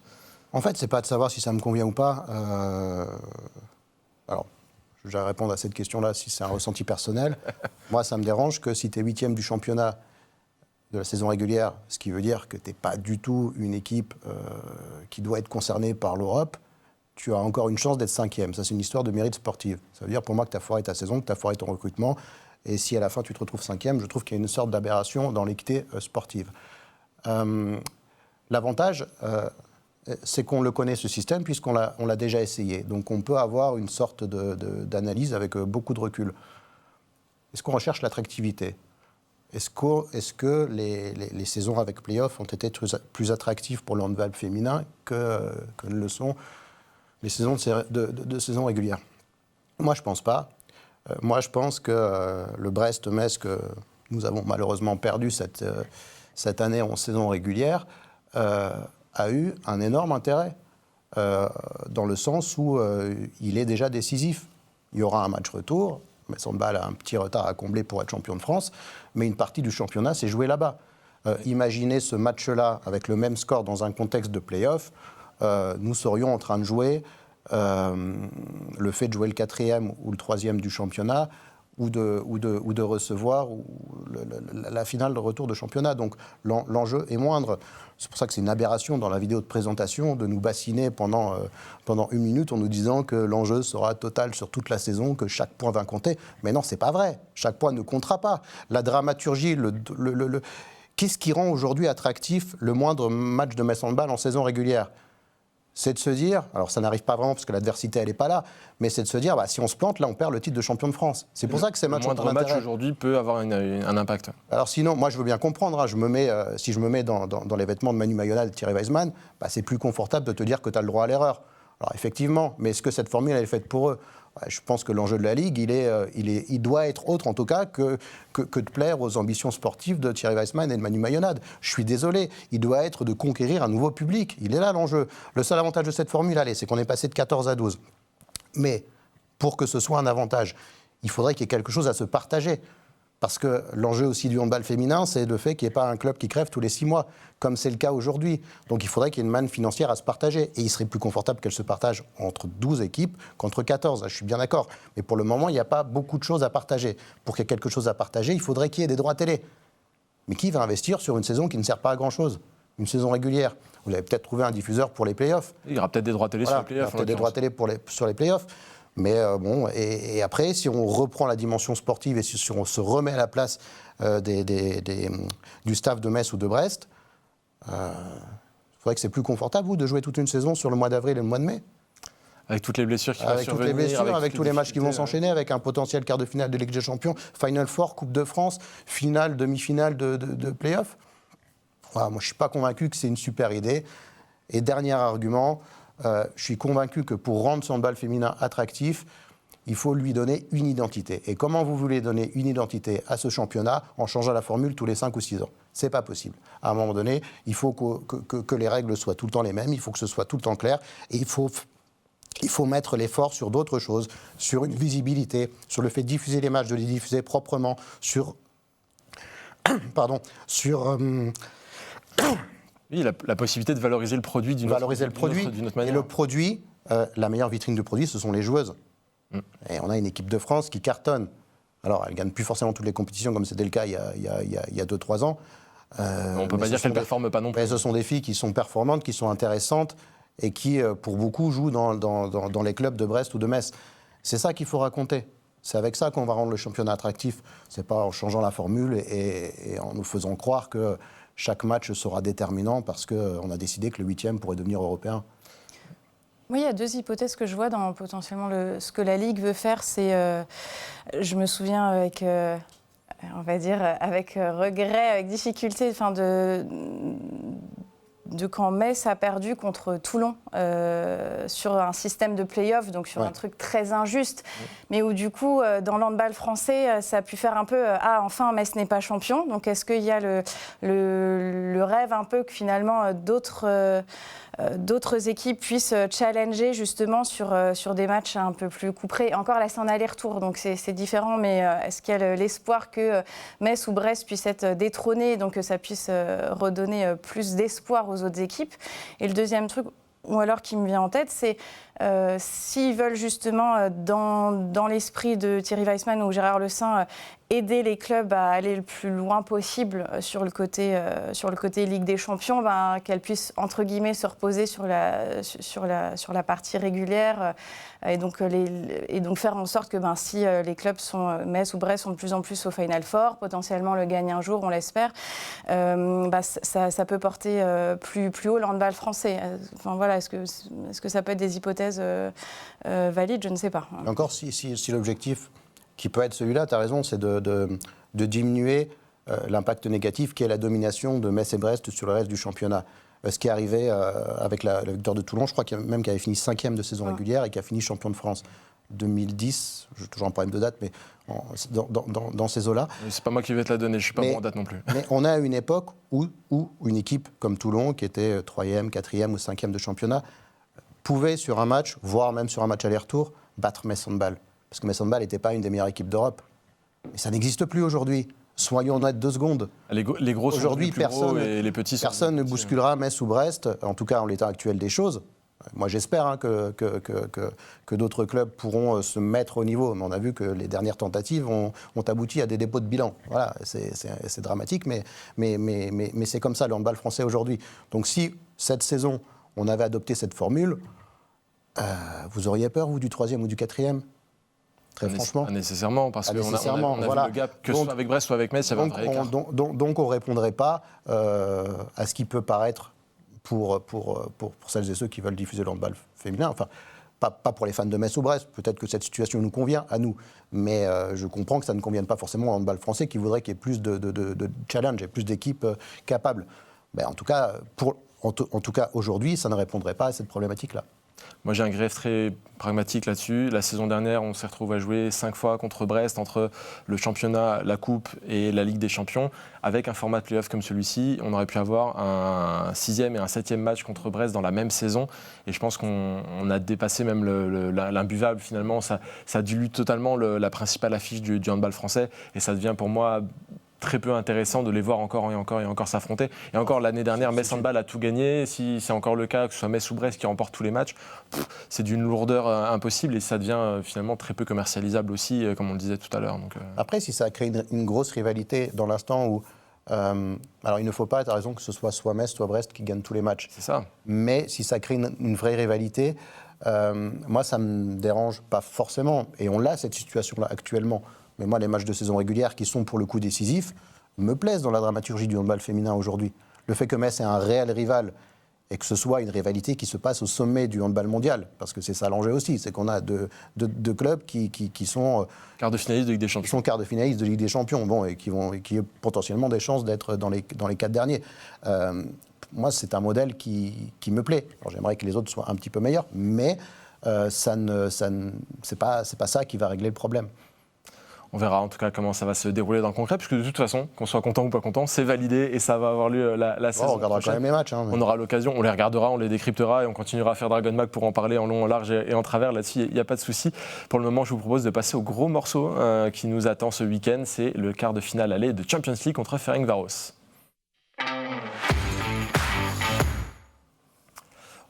En fait, c'est pas de savoir si ça me convient ou pas. Alors, je vais répondre à cette question-là si c'est un ressenti personnel. Moi, ça me dérange que si tu es 8e du championnat de la saison régulière, ce qui veut dire que tu n'es pas du tout une équipe qui doit être concernée par l'Europe, tu as encore une chance d'être 5e. Ça, c'est une histoire de mérite sportif. Ça veut dire pour moi que tu as foiré ta saison, que tu as foiré ton recrutement. Et si à la fin tu te retrouves 5e, je trouve qu'il y a une sorte d'aberration dans l'équité sportive. L'avantage, c'est qu'on le connaît, ce système, puisqu'on l'a déjà essayé. Donc on peut avoir une sorte d'analyse avec beaucoup de recul. Est-ce qu'on recherche l'attractivité ? Est-ce que les saisons avec play-off ont été plus attractives pour le handball féminin que ne le sont les saisons de saison régulière ? Moi, je ne pense pas. Moi, je pense que le Brest-Metz, que nous avons malheureusement perdu cette année en saison régulière, a eu un énorme intérêt, dans le sens où il est déjà décisif. Il y aura un match retour, Metz Handball a un petit retard à combler pour être champion de France, mais une partie du championnat s'est jouée là-bas. Imaginez ce match-là avec le même score dans un contexte de play-off, nous serions en train de jouer le fait de jouer le 4e ou le 3e du championnat, ou de recevoir la finale de retour de championnat. Donc l'enjeu est moindre. C'est pour ça que c'est une aberration dans la vidéo de présentation de nous bassiner pendant 1 minute en nous disant que l'enjeu sera total sur toute la saison, que chaque point va compter. Mais non, c'est pas vrai. Chaque point ne comptera pas. La dramaturgie, qu'est-ce qui rend aujourd'hui attractif le moindre match de Metz Handball en saison régulière ? C'est de se dire, alors ça n'arrive pas vraiment parce que l'adversité elle n'est pas là, mais c'est de se dire, si on se plante, là on perd le titre de champion de France. C'est pour ça que ces matchs ont un intérêt. Le moindre match aujourd'hui peut avoir un impact. Alors sinon, moi je veux bien comprendre, si je me mets dans les vêtements de Manu Mayonnaise, de Thierry Weisman, c'est plus confortable de te dire que tu as le droit à l'erreur. Alors effectivement, mais est-ce que cette formule elle est faite pour eux ? Je pense que l'enjeu de la Ligue, il doit être autre en tout cas que de plaire aux ambitions sportives de Thierry Weisman et de Manu Mayonnaise. Je suis désolé, il doit être de conquérir un nouveau public. Il est là l'enjeu. Le seul avantage de cette formule, c'est qu'on est passé de 14 à 12. Mais pour que ce soit un avantage, il faudrait qu'il y ait quelque chose à se partager. Parce que l'enjeu aussi du handball féminin, c'est le fait qu'il n'y ait pas un club qui crève tous les 6 mois, comme c'est le cas aujourd'hui. Donc il faudrait qu'il y ait une manne financière à se partager. Et il serait plus confortable qu'elle se partage entre 12 équipes qu'entre 14. Je suis bien d'accord. Mais pour le moment, il n'y a pas beaucoup de choses à partager. Pour qu'il y ait quelque chose à partager, il faudrait qu'il y ait des droits télé. Mais qui va investir sur une saison qui ne sert pas à grand-chose ? Une saison régulière. Vous avez peut-être trouvé un diffuseur pour les playoffs. Il y aura peut-être des droits télé sur les playoffs. Il y aura peut-être des droits télé sur les playoffs. Mais et après, si on reprend la dimension sportive et si on se remet à la place du staff de Metz ou de Brest, il faudrait que c'est plus confortable, vous, de jouer toute une saison sur le mois d'avril et le mois de mai. Avec toutes les blessures qui vont survenir. Avec toutes les blessures, avec tous les matchs qui vont s'enchaîner, avec un potentiel quart de finale de Ligue des Champions, Final Four, Coupe de France, finale, demi-finale de play-off. Moi, je ne suis pas convaincu que c'est une super idée. Et dernier argument, je suis convaincu que pour rendre son handball féminin attractif, il faut lui donner une identité. Et comment vous voulez donner une identité à ce championnat en changeant la formule tous les 5 ou 6 ans ? C'est pas possible. À un moment donné, il faut que les règles soient tout le temps les mêmes, il faut que ce soit tout le temps clair, et il faut mettre l'effort sur d'autres choses, sur une visibilité, sur le fait de diffuser les matchs, de les diffuser proprement, sur... Oui, la possibilité de valoriser le produit d'une autre manière. Et le produit, la meilleure vitrine du produit, ce sont les joueuses. Et on a une équipe de France qui cartonne. Alors, elle ne gagne plus forcément toutes les compétitions comme c'était le cas il y a 2-3 ans. On ne peut pas dire qu'elles ne performent pas non plus. Mais ce sont des filles qui sont performantes, qui sont intéressantes et qui, pour beaucoup, jouent dans les clubs de Brest ou de Metz. C'est ça qu'il faut raconter. C'est avec ça qu'on va rendre le championnat attractif. Ce n'est pas en changeant la formule et en nous faisant croire que chaque match sera déterminant parce qu'on a décidé que le 8e pourrait devenir européen. Oui, il y a 2 hypothèses que je vois dans potentiellement ce que la Ligue veut faire. C'est, je me souviens avec, on va dire, avec regret, avec difficulté, quand Metz a perdu contre Toulon sur un système de play-off, donc sur un truc très injuste, mais où du coup, dans l'handball français, ça a pu faire un peu enfin, Metz n'est pas champion. Donc est-ce qu'il y a le rêve un peu que finalement d'autres équipes puissent challenger justement sur des matchs un peu plus couperés. Encore là, c'est en aller-retour, donc c'est différent, mais est-ce qu'il y a l'espoir que Metz ou Brest puissent être détrônés, donc que ça puisse redonner plus d'espoir aux autres équipes? Et le deuxième truc, ou alors qui me vient en tête, c'est s'ils veulent justement, dans l'esprit de Thierry Weissman ou Gérard Le Saint, aider les clubs à aller le plus loin possible sur le côté Ligue des Champions, qu'elles puissent, entre guillemets, se reposer sur la partie régulière et donc faire en sorte que si les clubs Metz ou Brest sont de plus en plus au Final Four, potentiellement le gagnent un jour, on l'espère, ça peut porter plus haut le handball français. Enfin, voilà, est-ce que ça peut être des hypothèses valides? Je ne sais pas. Encore, si l'objectif qui peut être celui-là, tu as raison, c'est de diminuer l'impact négatif qui est la domination de Metz et Brest sur le reste du championnat. Ce qui est arrivé avec la victoire de Toulon, je crois qu'il avait fini 5e de saison régulière et qui a fini champion de France. 2010, j'ai toujours un problème de date, mais dans ces eaux-là. C'est pas moi qui vais te la donner, je suis pas bon en date non plus. Mais on a une époque où une équipe comme Toulon, qui était 3e, 4e ou 5e de championnat, pouvait sur un match, voire même sur un match aller-retour, battre Metz Handball. Parce que Metz Handball n'était pas une des meilleures équipes d'Europe. Et ça n'existe plus aujourd'hui. Soyons honnêtes 2 secondes. Les gros sont aujourd'hui plus gros et les petits sont personne ne bousculera Metz ou Brest, en tout cas en l'état actuel des choses. Moi, j'espère que d'autres clubs pourront se mettre au niveau. Mais on a vu que les dernières tentatives ont abouti à des dépôts de bilan. Voilà, c'est dramatique, mais c'est comme ça le handball français aujourd'hui. Donc si cette saison, on avait adopté cette formule, vous auriez peur, vous, du 3e ou du 4e ? Très franchement. Nécessairement, parce qu'on a vu le gap, que ce soit avec Brest ou avec Metz, il y avait un vrai écart. Donc on ne répondrait pas à ce qui peut paraître pour celles et ceux qui veulent diffuser le handball féminin. Enfin, pas pour les fans de Metz ou Brest. Peut-être que cette situation nous convient à nous. Mais je comprends que ça ne convienne pas forcément au handball français qui voudrait qu'il y ait plus de challenge et plus d'équipes capables. Mais en tout cas, aujourd'hui, ça ne répondrait pas à cette problématique-là. Moi, j'ai un greffe très pragmatique là-dessus. La saison dernière, on s'est retrouvé à jouer 5 fois contre Brest, entre le championnat, la Coupe et la Ligue des Champions. Avec un format de play-off comme celui-ci, on aurait pu avoir un 6e et un 7e match contre Brest dans la même saison. Et je pense qu'on a dépassé même l'imbuvable, finalement. Ça dilue totalement la principale affiche du handball français. Et ça devient pour moi très peu intéressant de les voir encore et encore s'affronter. Et encore, l'année dernière, Metz Handball a tout gagné. Si c'est encore le cas, que ce soit Metz ou Brest qui remporte tous les matchs, c'est d'une lourdeur impossible et ça devient finalement très peu commercialisable aussi, comme on le disait tout à l'heure. Donc, Après, si ça a créé une grosse rivalité dans l'instant où... alors, il ne faut pas, tu as raison, que ce soit Metz, soit Brest qui gagnent tous les matchs. C'est ça. Mais si ça crée une vraie rivalité, moi, ça ne me dérange pas forcément. Et on a cette situation-là actuellement. Mais moi, les matchs de saison régulière qui sont pour le coup décisifs me plaisent dans la dramaturgie du handball féminin aujourd'hui. Le fait que Metz est un réel rival et que ce soit une rivalité qui se passe au sommet du handball mondial, parce que c'est ça l'enjeu aussi, c'est qu'on a deux clubs qui sont quart de finaliste de Ligue des Champions. Qui sont quart de finaliste de Ligue des Champions, bon, et qui ont potentiellement des chances d'être dans les 4 derniers. Moi, c'est un modèle qui me plaît. Alors, j'aimerais que les autres soient un petit peu meilleurs, mais c'est pas ça qui va régler le problème. On verra en tout cas comment ça va se dérouler dans le concret, puisque de toute façon, qu'on soit content ou pas content, c'est validé et ça va avoir lieu la saison prochaine. On regardera quand même les matchs. On aura l'occasion, on les regardera, on les décryptera et on continuera à faire Dragon Mag pour en parler en long, en large et en travers. Là-dessus, il n'y a pas de souci. Pour le moment, je vous propose de passer au gros morceau qui nous attend ce week-end. C'est le quart de finale aller de Champions League contre Ferencváros.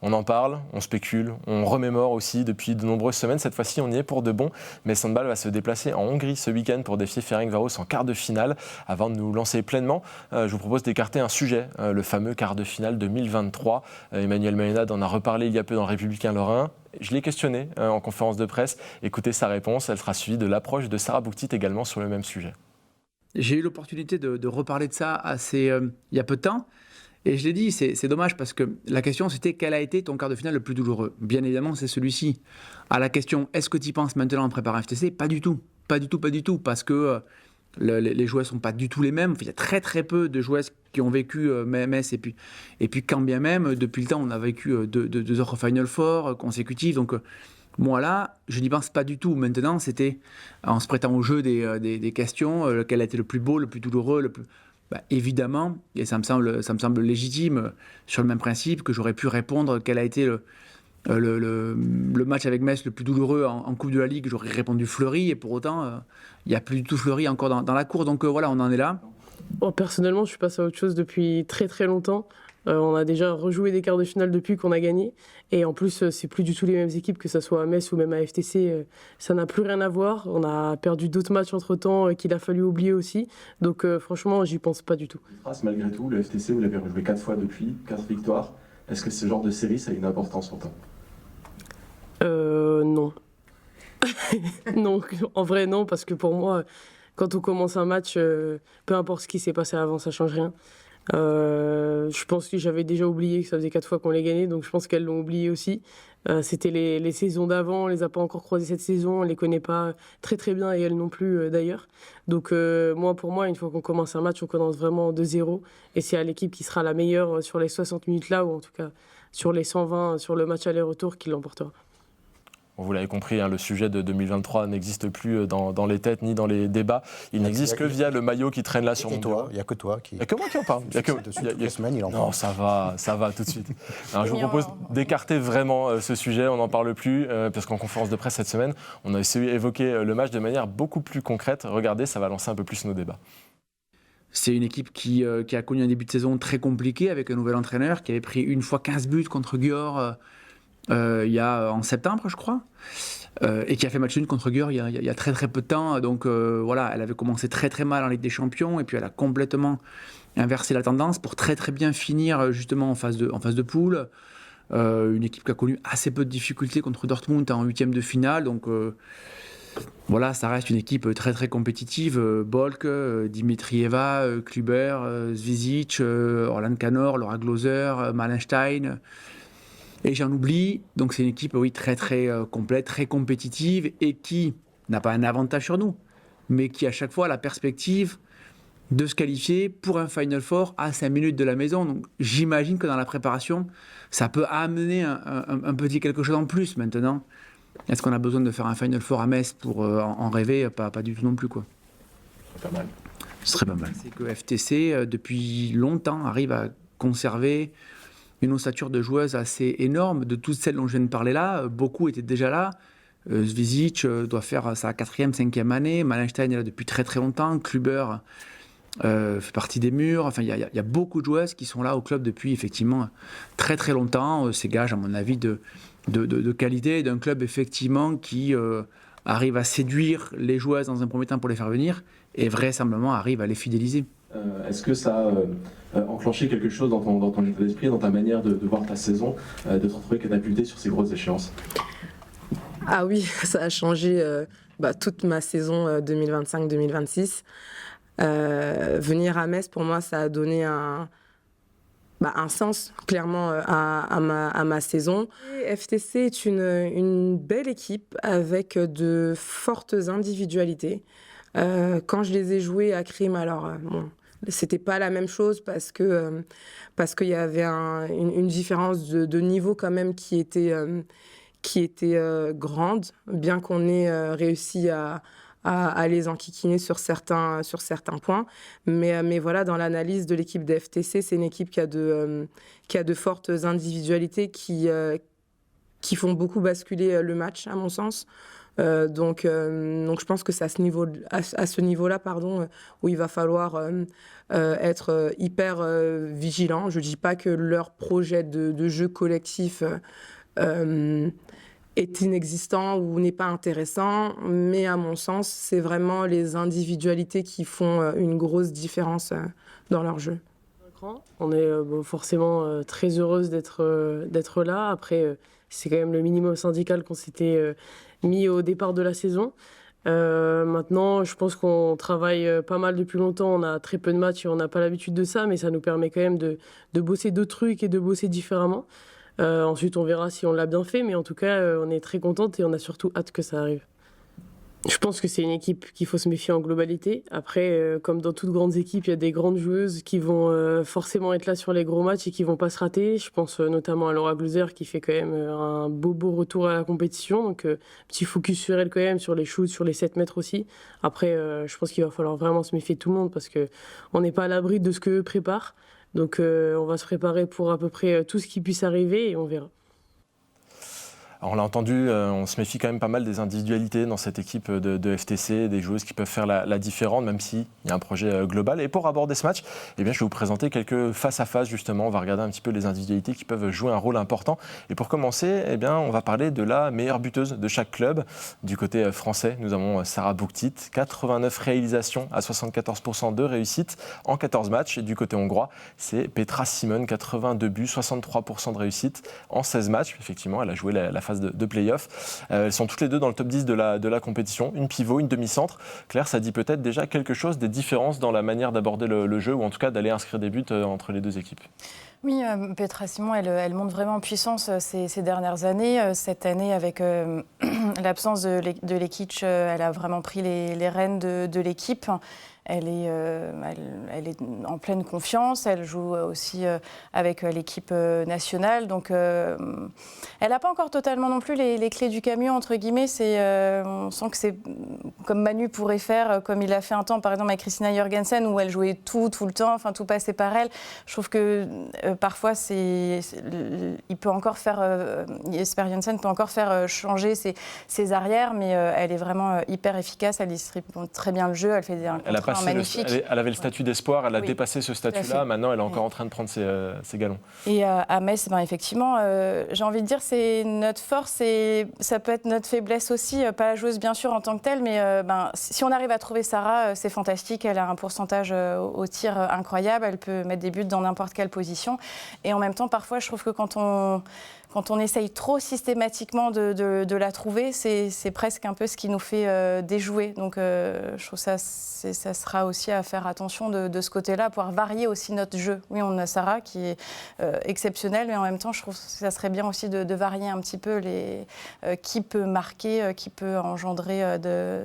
On en parle, on spécule, on remémore aussi depuis de nombreuses semaines. Cette fois-ci, on y est pour de bon. Metz Handball va se déplacer en Hongrie ce week-end pour défier Ferencváros en quart de finale. Avant de nous lancer pleinement, je vous propose d'écarter un sujet, le fameux quart de finale 2023. Emmanuel Maenad en a reparlé il y a peu dans le Républicain Lorrain. Je l'ai questionné en conférence de presse. Écoutez sa réponse, elle sera suivie de l'approche de Sarah Bouktit également sur le même sujet. J'ai eu l'opportunité de reparler de ça il y a peu de temps. Et je l'ai dit, c'est dommage parce que la question c'était quel a été ton quart de finale le plus douloureux ? Bien évidemment, c'est celui-ci. À la question est-ce que tu y penses maintenant en préparant FTC ? Pas du tout. Parce que Les joueurs ne sont pas du tout les mêmes. Il y a très très peu de joueurs qui ont vécu Metz et puis quand bien même, depuis le temps, on a vécu deux autres Final Four consécutives. Donc moi là, je n'y pense pas du tout. Maintenant, c'était en se prêtant au jeu des questions, lequel a été le plus beau, le plus douloureux, évidemment, et ça me semble légitime, sur le même principe que j'aurais pu répondre quel a été le match avec Metz le plus douloureux en Coupe de la Ligue, j'aurais répondu Fleury, et pour autant, il n'y a plus du tout Fleury encore dans la cour. Donc voilà, on en est là. Bon, personnellement, je suis passé à autre chose depuis très très longtemps. On a déjà rejoué des quarts de finale depuis qu'on a gagné. Et en plus, c'est plus du tout les mêmes équipes, que ce soit à Metz ou même à FTC. Ça n'a plus rien à voir. On a perdu d'autres matchs entre-temps qu'il a fallu oublier aussi. Donc franchement, j'y pense pas du tout. Malgré tout, le FTC, vous l'avez rejoué 4 fois depuis, 4 victoires. Est-ce que ce genre de série, ça a une importance pour toi ? Non. Non, en vrai, non, parce que pour moi, quand on commence un match, peu importe ce qui s'est passé avant, ça change rien. Je pense que j'avais déjà oublié que ça faisait 4 fois qu'on les gagnait, donc je pense qu'elles l'ont oublié aussi. C'était les saisons d'avant, on les a pas encore croisées cette saison, on les connaît pas très très bien et elles non plus d'ailleurs. Donc pour moi, une fois qu'on commence un match, on commence vraiment de 0 et c'est à l'équipe qui sera la meilleure sur les 60 minutes là, ou en tout cas sur les 120 sur le match aller-retour qui l'emportera. Vous l'avez compris, le sujet de 2023 n'existe plus dans les têtes ni dans les débats. Il n'existe que via le maillot qui traîne là sur mon bureau. Il n'y a que toi qui... Il n'y a que moi qui en parle. Non, ça va tout de suite. Alors, je vous propose d'écarter vraiment ce sujet, on n'en parle plus, parce qu'en conférence de presse cette semaine, on a essayé d'évoquer le match de manière beaucoup plus concrète. Regardez, ça va lancer un peu plus nos débats. C'est une équipe qui a connu un début de saison très compliqué avec un nouvel entraîneur, qui avait pris une fois 15 buts contre Győr en septembre, je crois, et qui a fait match nul contre Győr il y a très très peu de temps. Donc voilà, elle avait commencé très très mal en Ligue des Champions, et puis elle a complètement inversé la tendance pour très très bien finir justement en phase de poule. Une équipe qui a connu assez peu de difficultés contre Dortmund en 8e de finale. Donc voilà, ça reste une équipe très très compétitive. Bolk, Dimitrieva, Kluber, Zvizic, Orlan Kanor, Laura Glauser, Malenstein. Et j'en oublie. Donc c'est une équipe très très complète, très compétitive, et qui n'a pas un avantage sur nous, mais qui à chaque fois a la perspective de se qualifier pour un Final Four à 5 minutes de la maison. Donc j'imagine que dans la préparation, ça peut amener un petit quelque chose en plus. Maintenant, est-ce qu'on a besoin de faire un Final Four à Metz pour en rêver ? Pas du tout non plus, quoi. Pas mal. Ce serait pas mal. C'est que FTC, depuis longtemps, arrive à conserver une ossature de joueuses assez énorme. De toutes celles dont je viens de parler là, beaucoup étaient déjà là. Zvizic doit faire sa 4e, 5e année. Malenstein est là depuis très très longtemps. Kluber fait partie des murs. Enfin, il y a beaucoup de joueuses qui sont là au club depuis effectivement très très longtemps. C'est gage, à mon avis, de qualité d'un club effectivement qui arrive à séduire les joueuses dans un premier temps pour les faire venir, et vraisemblablement arrive à les fidéliser. Est-ce que ça a enclenché quelque chose dans ton état d'esprit, dans ta manière de voir ta saison, de te retrouver catapulté sur ces grosses échéances ? Ah oui, ça a changé toute ma saison 2025-2026. Venir à Metz, pour moi, ça a donné un sens, clairement, à ma saison. FTC est une belle équipe avec de fortes individualités. Quand je les ai joués à Crime, alors c'était pas la même chose parce qu'il y avait une différence de niveau quand même qui était grande, bien qu'on ait réussi à les enquiquiner sur certains points. Mais voilà, dans l'analyse de l'équipe de FTC, c'est une équipe qui a de fortes individualités qui font beaucoup basculer le match, à mon sens. Donc je pense que c'est à ce niveau-là, où il va falloir être hyper vigilant. Je ne dis pas que leur projet de jeu collectif est inexistant ou n'est pas intéressant, mais à mon sens, c'est vraiment les individualités qui font une grosse différence dans leur jeu. On est forcément très heureuse d'être là. Après, c'est quand même le minimum syndical qu'on s'était mis au départ de la saison. Maintenant, je pense qu'on travaille pas mal depuis longtemps. On a très peu de matchs et on n'a pas l'habitude de ça, mais ça nous permet quand même de bosser d'autres trucs et de bosser différemment. Ensuite, on verra si on l'a bien fait, mais en tout cas, on est très contente et on a surtout hâte que ça arrive. Je pense que c'est une équipe qu'il faut se méfier en globalité. Après, comme dans toutes grandes équipes, il y a des grandes joueuses qui vont forcément être là sur les gros matchs et qui vont pas se rater. Je pense notamment à Laura Glauser qui fait quand même un beau retour à la compétition. Donc, petit focus sur elle quand même, sur les shoots, sur les 7 mètres aussi. Après, je pense qu'il va falloir vraiment se méfier de tout le monde parce qu'on n'est pas à l'abri de ce qu'eux préparent. Donc, on va se préparer pour à peu près tout ce qui puisse arriver et on verra. Alors on l'a entendu, on se méfie quand même pas mal des individualités dans cette équipe de FTC, des joueuses qui peuvent faire la différence, même s'il y a un projet global. Et pour aborder ce match, je vais vous présenter quelques face-à-face justement. On va regarder un petit peu les individualités qui peuvent jouer un rôle important. Et pour commencer, on va parler de la meilleure buteuse de chaque club. Du côté français, nous avons Sarah Bouktit, 89 réalisations à 74% de réussite en 14 matchs. Et du côté hongrois, c'est Petra Simon, 82 buts, 63% de réussite en 16 matchs. Effectivement, elle a joué la phase de play-off. Elles sont toutes les deux dans le top 10 de la compétition, une pivot, une demi-centre. Claire, ça dit peut-être déjà quelque chose des différences dans la manière d'aborder le jeu, ou en tout cas d'aller inscrire des buts entre les deux équipes. Oui, Petra Simon, elle monte vraiment en puissance ces dernières années. Cette année, avec l'absence de Lekic, elle a vraiment pris les rênes de l'équipe. Elle est en pleine confiance. Elle joue aussi avec l'équipe nationale. Donc, elle n'a pas encore totalement non plus les clés du camion, entre guillemets. On sent que c'est comme Manu pourrait faire, comme il a fait un temps, par exemple, avec Christina Jorgensen, où elle jouait tout le temps, enfin, tout passait par elle. Je trouve que parfois, il peut encore faire... Jesper Jensen peut encore faire changer ses arrières, mais elle est vraiment hyper efficace. Elle distribue très bien le jeu. Elle fait un contrat magnifique. Elle avait le statut d'espoir, elle a dépassé ce statut-là. Maintenant, elle est encore en train de prendre ses galons. Et à Metz, effectivement, j'ai envie de dire, c'est notre force et ça peut être notre faiblesse aussi. Pas la joueuse, bien sûr, en tant que telle, mais si on arrive à trouver Sarah, c'est fantastique. Elle a un pourcentage au tir incroyable. Elle peut mettre des buts dans n'importe quelle position. Et en même temps, parfois, je trouve que quand on essaye trop systématiquement de la trouver, c'est presque un peu ce qui nous fait déjouer. Donc je trouve que ça sera aussi à faire attention de ce côté-là, pouvoir varier aussi notre jeu. Oui, on a Sarah qui est exceptionnelle, mais en même temps, je trouve que ça serait bien aussi de varier un petit peu qui peut marquer, qui peut engendrer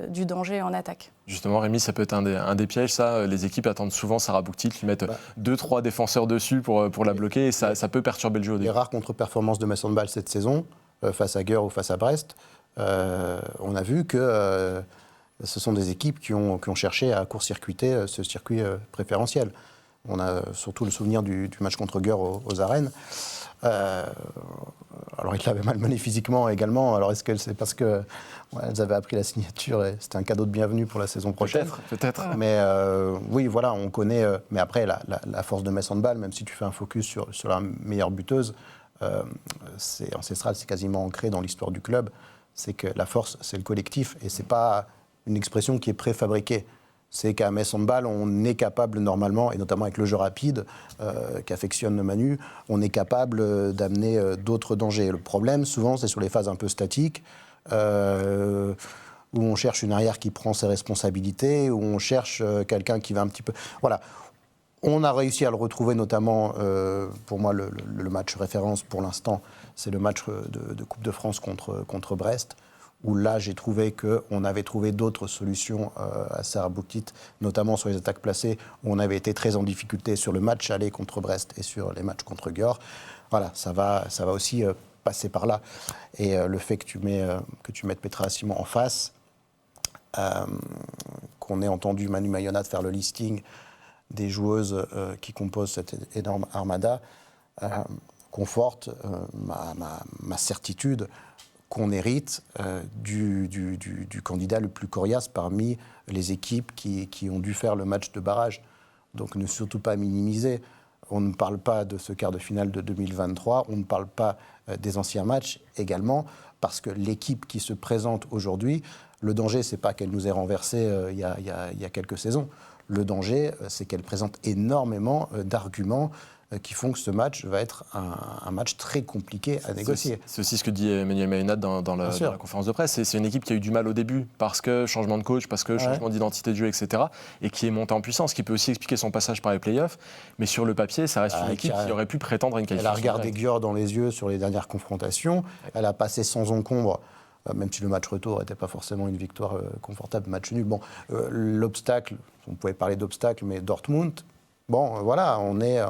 du danger en attaque. Justement, Rémi, ça peut être un des pièges, ça. Les équipes attendent souvent Sarah Bouktit, lui mettent 2-3 défenseurs dessus pour la bloquer, et ça peut perturber le jeu au début. Les rares contre-performances de Metz Handball cette saison, face à Geur ou face à Brest, on a vu que ce sont des équipes qui ont cherché à court-circuiter ce circuit préférentiel. On a surtout le souvenir du match contre Geur aux arènes. Alors, ils l'avaient malmené physiquement également. Alors, est-ce que c'est parce qu'elles avaient appris la signature et c'était un cadeau de bienvenue pour la saison prochaine ? Peut-être. Mais oui, voilà, on connaît. Mais après, la force de Metz Handball, même si tu fais un focus sur la meilleure buteuse, c'est ancestral, c'est quasiment ancré dans l'histoire du club. C'est que la force, c'est le collectif et c'est pas une expression qui est préfabriquée. C'est qu'à Metz Handball, on est capable normalement, et notamment avec le jeu rapide qu'affectionne Manu, on est capable d'amener d'autres dangers. Le problème, souvent, c'est sur les phases un peu statiques, où on cherche une arrière qui prend ses responsabilités, où on cherche quelqu'un qui va un petit peu... Voilà. On a réussi à le retrouver, notamment, pour moi, le match référence pour l'instant, c'est le match de Coupe de France contre Brest, où là, j'ai trouvé qu'on avait trouvé d'autres solutions à Sarah Bouktit, notamment sur les attaques placées, où on avait été très en difficulté sur le match aller contre Brest et sur les matchs contre Gyor. Voilà, ça va aussi passer par là. Et le fait que tu mettes Petra Simon en face, qu'on ait entendu Manu Mayonnatte faire le listing des joueuses qui composent cette énorme armada, conforte ma certitude qu'on hérite du candidat le plus coriace parmi les équipes qui ont dû faire le match de barrage. Donc ne surtout pas minimiser. On ne parle pas de ce quart de finale de 2023, on ne parle pas des anciens matchs également, parce que l'équipe qui se présente aujourd'hui, le danger, c'est pas qu'elle nous ait renversés il y a quelques saisons. Le danger, c'est qu'elle présente énormément d'arguments qui font que ce match va être un match très compliqué à négocier. C'est aussi ce que dit Emmanuel Mayonnatte dans la conférence de presse. C'est une équipe qui a eu du mal au début parce que changement de coach, parce que changement d'identité de jeu, etc. Et qui est montée en puissance, qui peut aussi expliquer son passage par les playoffs. Mais sur le papier, ça reste une équipe qui aurait pu prétendre à une qualification. Elle a regardé Gyor dans les yeux sur les dernières confrontations. Elle a passé sans encombre même si le match retour n'était pas forcément une victoire confortable, match nul. Bon, l'obstacle, on pouvait parler d'obstacle, mais Dortmund, bon, voilà, on n'est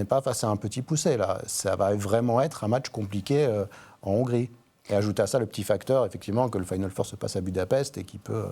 pas face à un petit poussé, là. Ça va vraiment être un match compliqué en Hongrie. Et ajouter à ça le petit facteur, effectivement, que le Final Four se passe à Budapest et qui peut...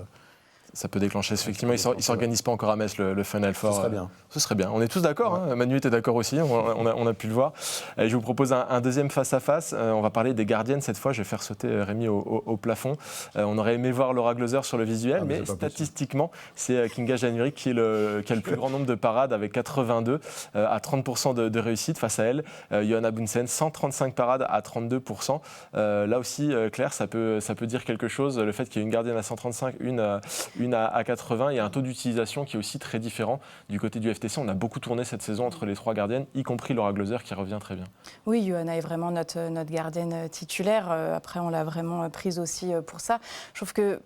Ça peut déclencher, effectivement. Il ne s'organise pas encore à Metz, le Final Four. Ce serait bien. Ce serait bien. On est tous d'accord. Hein. Manu était d'accord aussi. On a pu le voir. Et je vous propose un deuxième face-à-face. On va parler des gardiennes cette fois. Je vais faire sauter Rémi au plafond. On aurait aimé voir Laura Gloser sur le visuel, mais statistiquement, c'est Kinga Januric qui a le plus grand nombre de parades avec 82 à 30% de réussite face à elle. Johanna Bunsen, 135 parades à 32%. Là aussi, Claire, ça peut dire quelque chose. Le fait qu'il y ait une gardienne à 135, une à 80, il y a un taux d'utilisation qui est aussi très différent du côté du FTC. On a beaucoup tourné cette saison entre les trois gardiennes, y compris Laura Gloser qui revient très bien. Oui, Johanna est vraiment notre gardienne titulaire. Après, on l'a vraiment prise aussi pour ça. Je trouve que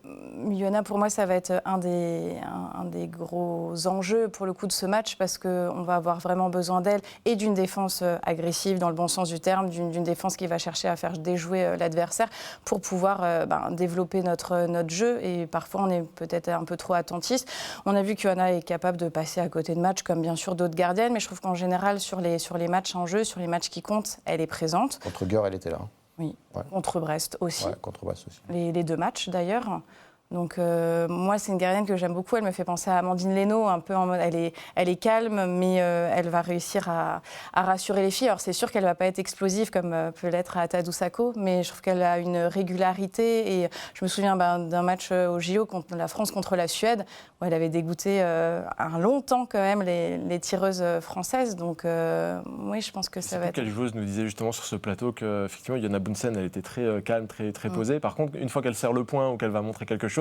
Johanna, pour moi, ça va être un des gros enjeux pour le coup de ce match parce qu'on va avoir vraiment besoin d'elle et d'une défense agressive dans le bon sens du terme, d'une défense qui va chercher à faire déjouer l'adversaire pour pouvoir développer notre jeu. Et parfois, on est peut-être un peu trop attentiste. On a vu que Johanna est capable de passer à côté de matchs, comme bien sûr d'autres gardiennes, mais je trouve qu'en général, sur les matchs en jeu, sur les matchs qui comptent, elle est présente. Contre Geur, elle était là. Oui, ouais. Contre Brest aussi. Ouais, contre Brest aussi. Les deux matchs, d'ailleurs. Donc moi, c'est une gardienne que j'aime beaucoup. Elle me fait penser à Amandine Leno, un peu en mode, elle est calme, mais elle va réussir à rassurer les filles. Alors c'est sûr qu'elle ne va pas être explosive comme peut l'être à Tadou Sakho, mais je trouve qu'elle a une régularité. Et je me souviens d'un match au JO contre la France contre la Suède, où elle avait dégoûté un long temps quand même les tireuses françaises. Donc oui, je pense que ça va être... Quelle joueuse nous disait justement sur ce plateau qu'effectivement, Johanna Bunsen, elle était très calme, très posée. Par contre, une fois qu'elle serre le point ou qu'elle va montrer quelque chose,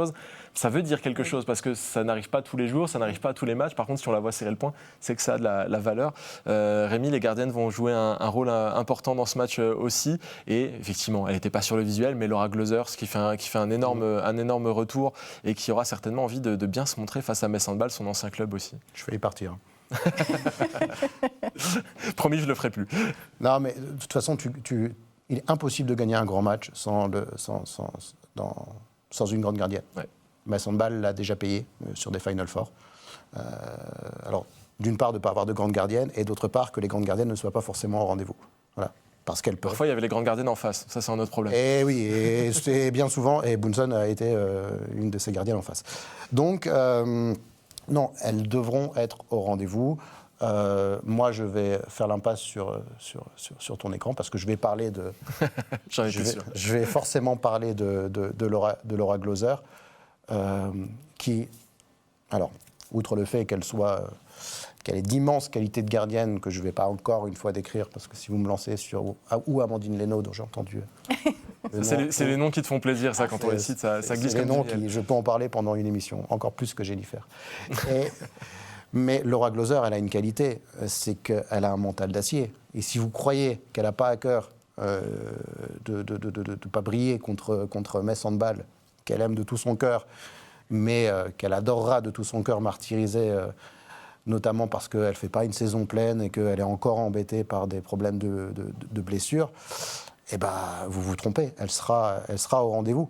ça veut dire quelque chose parce que ça n'arrive pas tous les jours, ça n'arrive pas à tous les matchs. Par contre, si on la voit serrer le point, c'est que ça a de la valeur. Rémi, les gardiennes vont jouer un rôle important dans ce match aussi. Et effectivement, elle n'était pas sur le visuel, mais Laura Gloser, qui fait un énorme retour et qui aura certainement envie de bien se montrer face à Metz Handball, son ancien club aussi. Je vais y partir. Promis, je ne le ferai plus. Non, mais de toute façon, il est impossible de gagner un grand match sans une grande gardienne. Ouais. Metz Handball l'a déjà payé sur des Final Four. Alors, d'une part, de ne pas avoir de grande gardienne, et d'autre part, que les grandes gardiennes ne soient pas forcément au rendez-vous. Voilà. Parce qu'elles peuvent. Parfois, il y avait les grandes gardiennes en face. Ça, c'est un autre problème. Et oui, et c'est bien souvent, et Bunsen a été une de ces gardiennes en face. Donc, non, elles devront être au rendez-vous. Moi, je vais faire l'impasse sur ton écran parce que je vais parler de. Je vais forcément parler de Laura Gloser, qui, alors, outre le fait qu'elle ait d'immenses qualités de gardienne que je ne vais pas encore une fois décrire parce que si vous me lancez sur ou Amandine Leno dont j'ai entendu. C'est les noms qui te font plaisir, ça, quand on les cite, ça glisse comme des noms qui, je peux en parler pendant une émission, encore plus que Jennifer. Mais Laura Gloser, elle a une qualité, c'est qu'elle a un mental d'acier. Et si vous croyez qu'elle n'a pas à cœur de ne pas briller contre Metz Handball, qu'elle aime de tout son cœur, mais qu'elle adorera de tout son cœur martyriser, notamment parce qu'elle ne fait pas une saison pleine et qu'elle est encore embêtée par des problèmes de blessures, eh ben, vous vous trompez, elle sera au rendez-vous.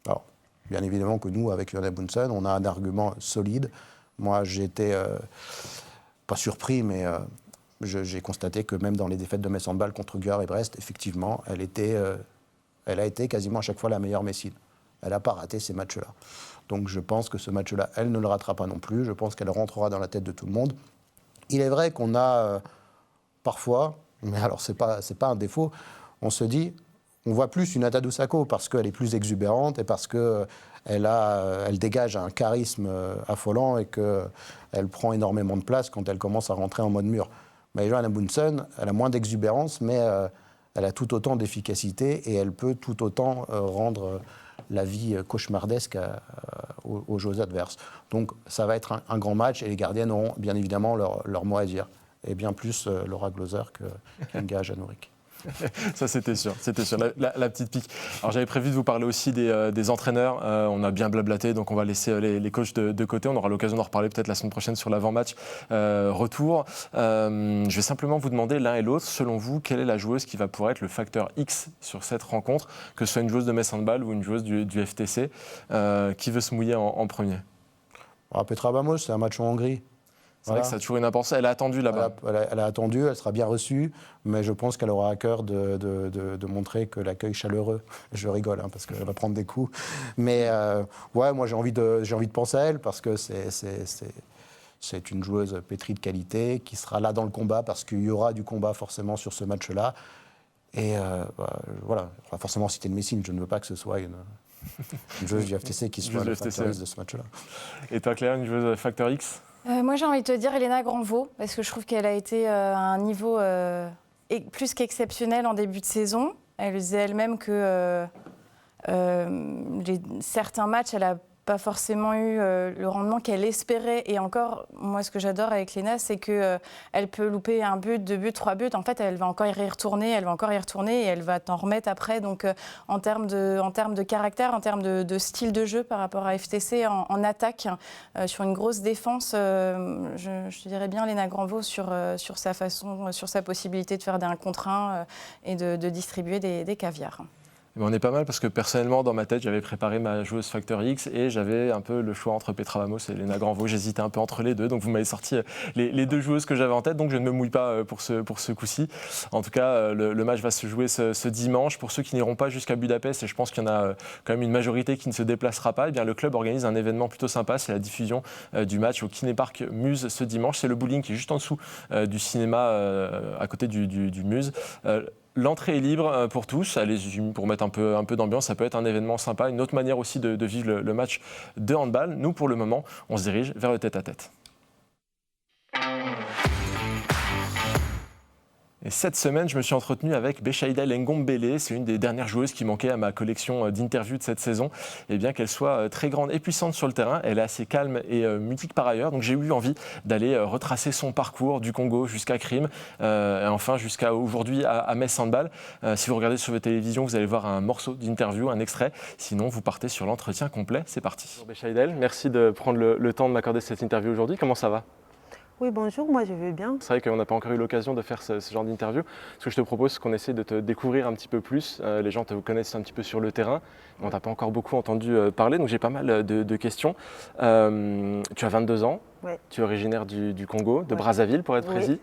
Alors, bien évidemment que nous, avec Johanna Bunsen, on a un argument solide. Moi, j'étais pas surpris, mais j'ai constaté que même dans les défaites de Metz Handball contre Guyard et Brest, effectivement, elle a été quasiment à chaque fois la meilleure Messine. Elle n'a pas raté ces matchs-là. Donc je pense que ce match-là, elle ne le ratera pas non plus. Je pense qu'elle rentrera dans la tête de tout le monde. Il est vrai qu'on a parfois, mais alors c'est pas un défaut, on se dit, on voit plus une Tadou Sakho parce qu'elle est plus exubérante et parce qu'elle dégage un charisme affolant et qu'elle prend énormément de place quand elle commence à rentrer en mode mur. Mais Johanna Bunsen, elle a moins d'exubérance, mais elle a tout autant d'efficacité et elle peut tout autant rendre la vie cauchemardesque aux jeux adverses. Donc ça va être un grand match et les gardiennes auront bien évidemment leur mot à dire. Et bien plus Laura Gloser que Kinga Januric. Ça, c'était sûr. La petite pique. Alors, j'avais prévu de vous parler aussi des entraîneurs. On a bien blablaté, donc on va laisser les coachs de côté. On aura l'occasion d'en reparler peut-être la semaine prochaine sur l'avant-match retour. Je vais simplement vous demander l'un et l'autre, selon vous, quelle est la joueuse qui va pouvoir être le facteur X sur cette rencontre, que ce soit une joueuse de Metz Handball ou une joueuse du FTC. Qui veut se mouiller en premier? Petra Bamos, c'est un match en Hongrie. C'est vrai que ça a toujours une importance. Elle a attendu là-bas. Elle a attendu, elle sera bien reçue, mais je pense qu'elle aura à cœur de montrer que l'accueil est chaleureux. Je rigole, parce qu'elle va prendre des coups. Mais moi j'ai envie de penser à elle, parce que c'est une joueuse pétrie de qualité, qui sera là dans le combat, parce qu'il y aura du combat forcément sur ce match-là. Et voilà, on va forcément citer une Messine, je ne veux pas que ce soit une joueuse du FTC qui soit le facteur X de ce match-là. Et toi Claire, une joueuse facteur X? Moi, j'ai envie de te dire Elena Granvaux, parce que je trouve qu'elle a été à un niveau plus qu'exceptionnel en début de saison. Elle disait elle-même que certains matchs, elle n'a pas forcément eu le rendement qu'elle espérait. Et encore, moi, ce que j'adore avec Lena, c'est qu'elle peut louper un but, 2 buts, 3 buts. En fait, elle va encore y retourner, et elle va t'en remettre après. Donc, en termes de caractère, en termes de style de jeu par rapport à FTC en attaque, sur une grosse défense, je dirais bien Lena Granvaux sur sa façon, sur sa possibilité de faire des 1 contre 1 et de distribuer des caviars. Mais on est pas mal parce que personnellement, dans ma tête, j'avais préparé ma joueuse Factor X et j'avais un peu le choix entre Petra Bamos et Lena Granvaux. J'hésitais un peu entre les deux, donc vous m'avez sorti les 2 joueuses que j'avais en tête, donc je ne me mouille pas pour ce coup-ci. En tout cas, le match va se jouer ce dimanche. Pour ceux qui n'iront pas jusqu'à Budapest, et je pense qu'il y en a quand même une majorité qui ne se déplacera pas, eh bien, le club organise un événement plutôt sympa, c'est la diffusion du match au Kinépark Muse ce dimanche. C'est le bowling qui est juste en dessous du cinéma, à côté du Muse. L'entrée est libre pour tous, allez-y pour mettre un peu d'ambiance, ça peut être un événement sympa, une autre manière aussi de vivre le match de handball. Nous, pour le moment, on se dirige vers le tête-à-tête. Et cette semaine, je me suis entretenu avec Bechaïdel Ngombele. C'est une des dernières joueuses qui manquait à ma collection d'interviews de cette saison. Et bien qu'elle soit très grande et puissante sur le terrain, elle est assez calme et mutique par ailleurs. Donc j'ai eu envie d'aller retracer son parcours du Congo jusqu'à Crime, et enfin jusqu'à aujourd'hui à Metz Handball. Si vous regardez sur votre télévision, vous allez voir un morceau d'interview, un extrait. Sinon, vous partez sur l'entretien complet. C'est parti. Bonjour Bechaïdel, merci de prendre le temps de m'accorder cette interview aujourd'hui. Comment ça va ? Oui, bonjour, moi je vais bien. C'est vrai qu'on n'a pas encore eu l'occasion de faire ce genre d'interview. Ce que je te propose, c'est qu'on essaie de te découvrir un petit peu plus. Les gens te connaissent un petit peu sur le terrain, mais on t'a pas encore beaucoup entendu parler, donc j'ai pas mal de questions. Tu as 22 ans, ouais. Tu es originaire du Congo, de Brazzaville pour être précis.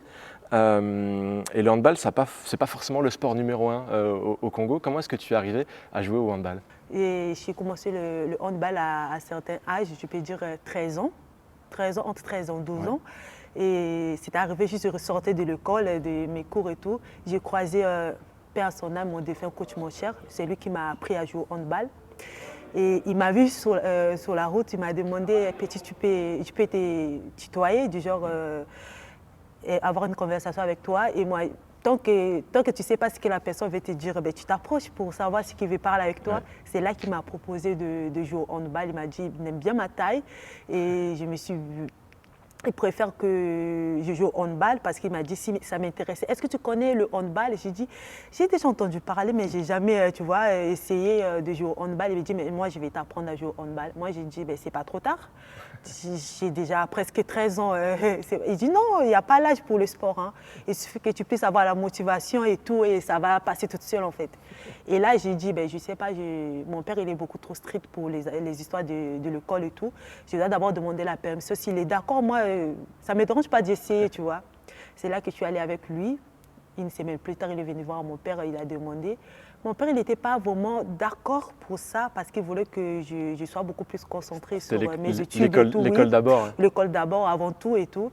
Oui. Et le handball, c'est pas forcément le sport numéro 1 au Congo. Comment est-ce que tu es arrivé à jouer au handball ? Et j'ai commencé le handball à un certain âge, je peux dire 13 ans, entre 13 ans et 12 ans. Et c'est arrivé, je ressortais de l'école, de mes cours et tout. J'ai croisé personnellement mon défunt coach mon cher, c'est lui qui m'a appris à jouer au handball. Et il m'a vu sur la route, il m'a demandé, petit, je peux te tutoyer, du genre avoir une conversation avec toi. Et moi, tant que tu ne sais pas ce que la personne veut te dire, ben, tu t'approches pour savoir ce qu'il veut parler avec toi. Ouais. C'est là qu'il m'a proposé de jouer au handball. Il m'a dit, il aime bien ma taille. Et je me suis il préfère que je joue au handball parce qu'il m'a dit si ça m'intéressait. Est-ce que tu connais le handball? J'ai dit, j'ai déjà entendu parler, mais je n'ai jamais essayé de jouer au handball. Il m'a dit, mais moi, je vais t'apprendre à jouer au handball. Moi, j'ai dit, ben, c'est pas trop tard. J'ai déjà presque 13 ans. Il dit, non, il n'y a pas l'âge pour le sport. Hein. Il suffit que tu puisses avoir la motivation et tout, et ça va passer toute seule, en fait. Et là, j'ai dit, ben, je ne sais pas, mon père, il est beaucoup trop strict pour les histoires de l'école et tout. Je dois d'abord demander la permission. S'il est d'accord, moi, ça ne me dérange pas d'essayer, tu vois. C'est là que je suis allée avec lui. Une semaine plus tard, il est venu voir mon père, il a demandé. Mon père, il n'était pas vraiment d'accord pour ça parce qu'il voulait que je sois beaucoup plus concentrée sur mes études. L'école d'abord. Hein. L'école d'abord, avant tout et tout.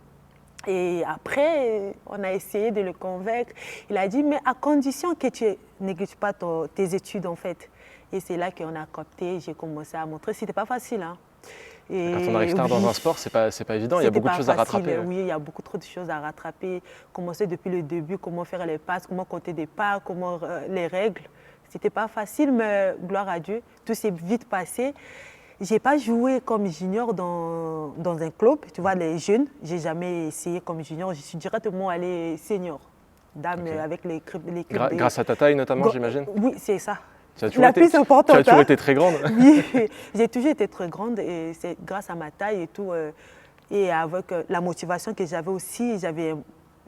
Et après, on a essayé de le convaincre. Il a dit, mais à condition que tu négliges pas tes études, en fait. Et c'est là qu'on a capté, j'ai commencé à montrer. C'était pas facile, hein. Et quand on arrive tard dans un sport, c'est pas évident, il y a beaucoup de choses à rattraper. Oui, il y a beaucoup trop de choses à rattraper. Commencer depuis le début, comment faire les passes, comment compter des pas, comment les règles. C'était pas facile, mais gloire à Dieu, tout s'est vite passé. J'ai pas joué comme junior dans un club, tu vois, les jeunes. J'ai jamais essayé comme junior, je suis directement allée senior. dames Ok. avec l'équipe des... Grâce à ta taille notamment, j'imagine. Oui, c'est ça. Tu as toujours La été, plus importante. tu as toujours hein. été très grande. Oui, j'ai toujours été très grande et c'est grâce à ma taille et tout. Et avec la motivation que j'avais aussi,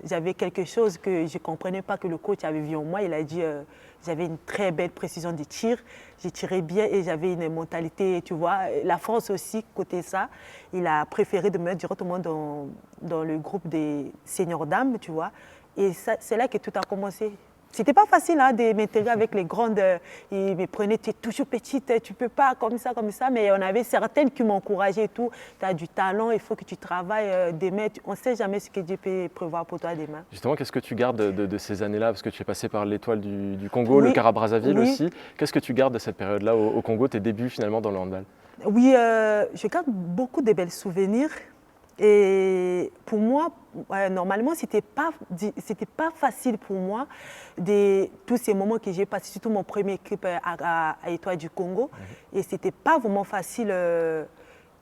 j'avais quelque chose que je ne comprenais pas que le coach avait vu en moi. Il a dit j'avais une très belle précision de tir, j'ai tiré bien et j'avais une mentalité, tu vois. La France aussi, côté ça, il a préféré de me mettre directement dans le groupe des seniors dames, tu vois. Et c'est là que tout a commencé. C'était pas facile hein, de m'intégrer avec les grandes. Ils me prenaient, tu es toujours petite, tu peux pas comme ça. Mais on avait certaines qui m'encourageaient et tout. Tu as du talent, il faut que tu travailles demain. On ne sait jamais ce que Dieu peut prévoir pour toi demain. Justement, qu'est-ce que tu gardes de ces années-là? Parce que tu es passé par l'Étoile du Congo, Oui. le Cara-Brazzaville Oui. aussi. Qu'est-ce que tu gardes de cette période-là au Congo, tes débuts finalement dans le handball? Oui, je garde beaucoup de belles souvenirs. Et pour moi, normalement, ce n'était pas facile pour moi tous ces moments que j'ai passés, surtout mon premier équipe à Étoile du Congo. Et ce n'était pas vraiment facile.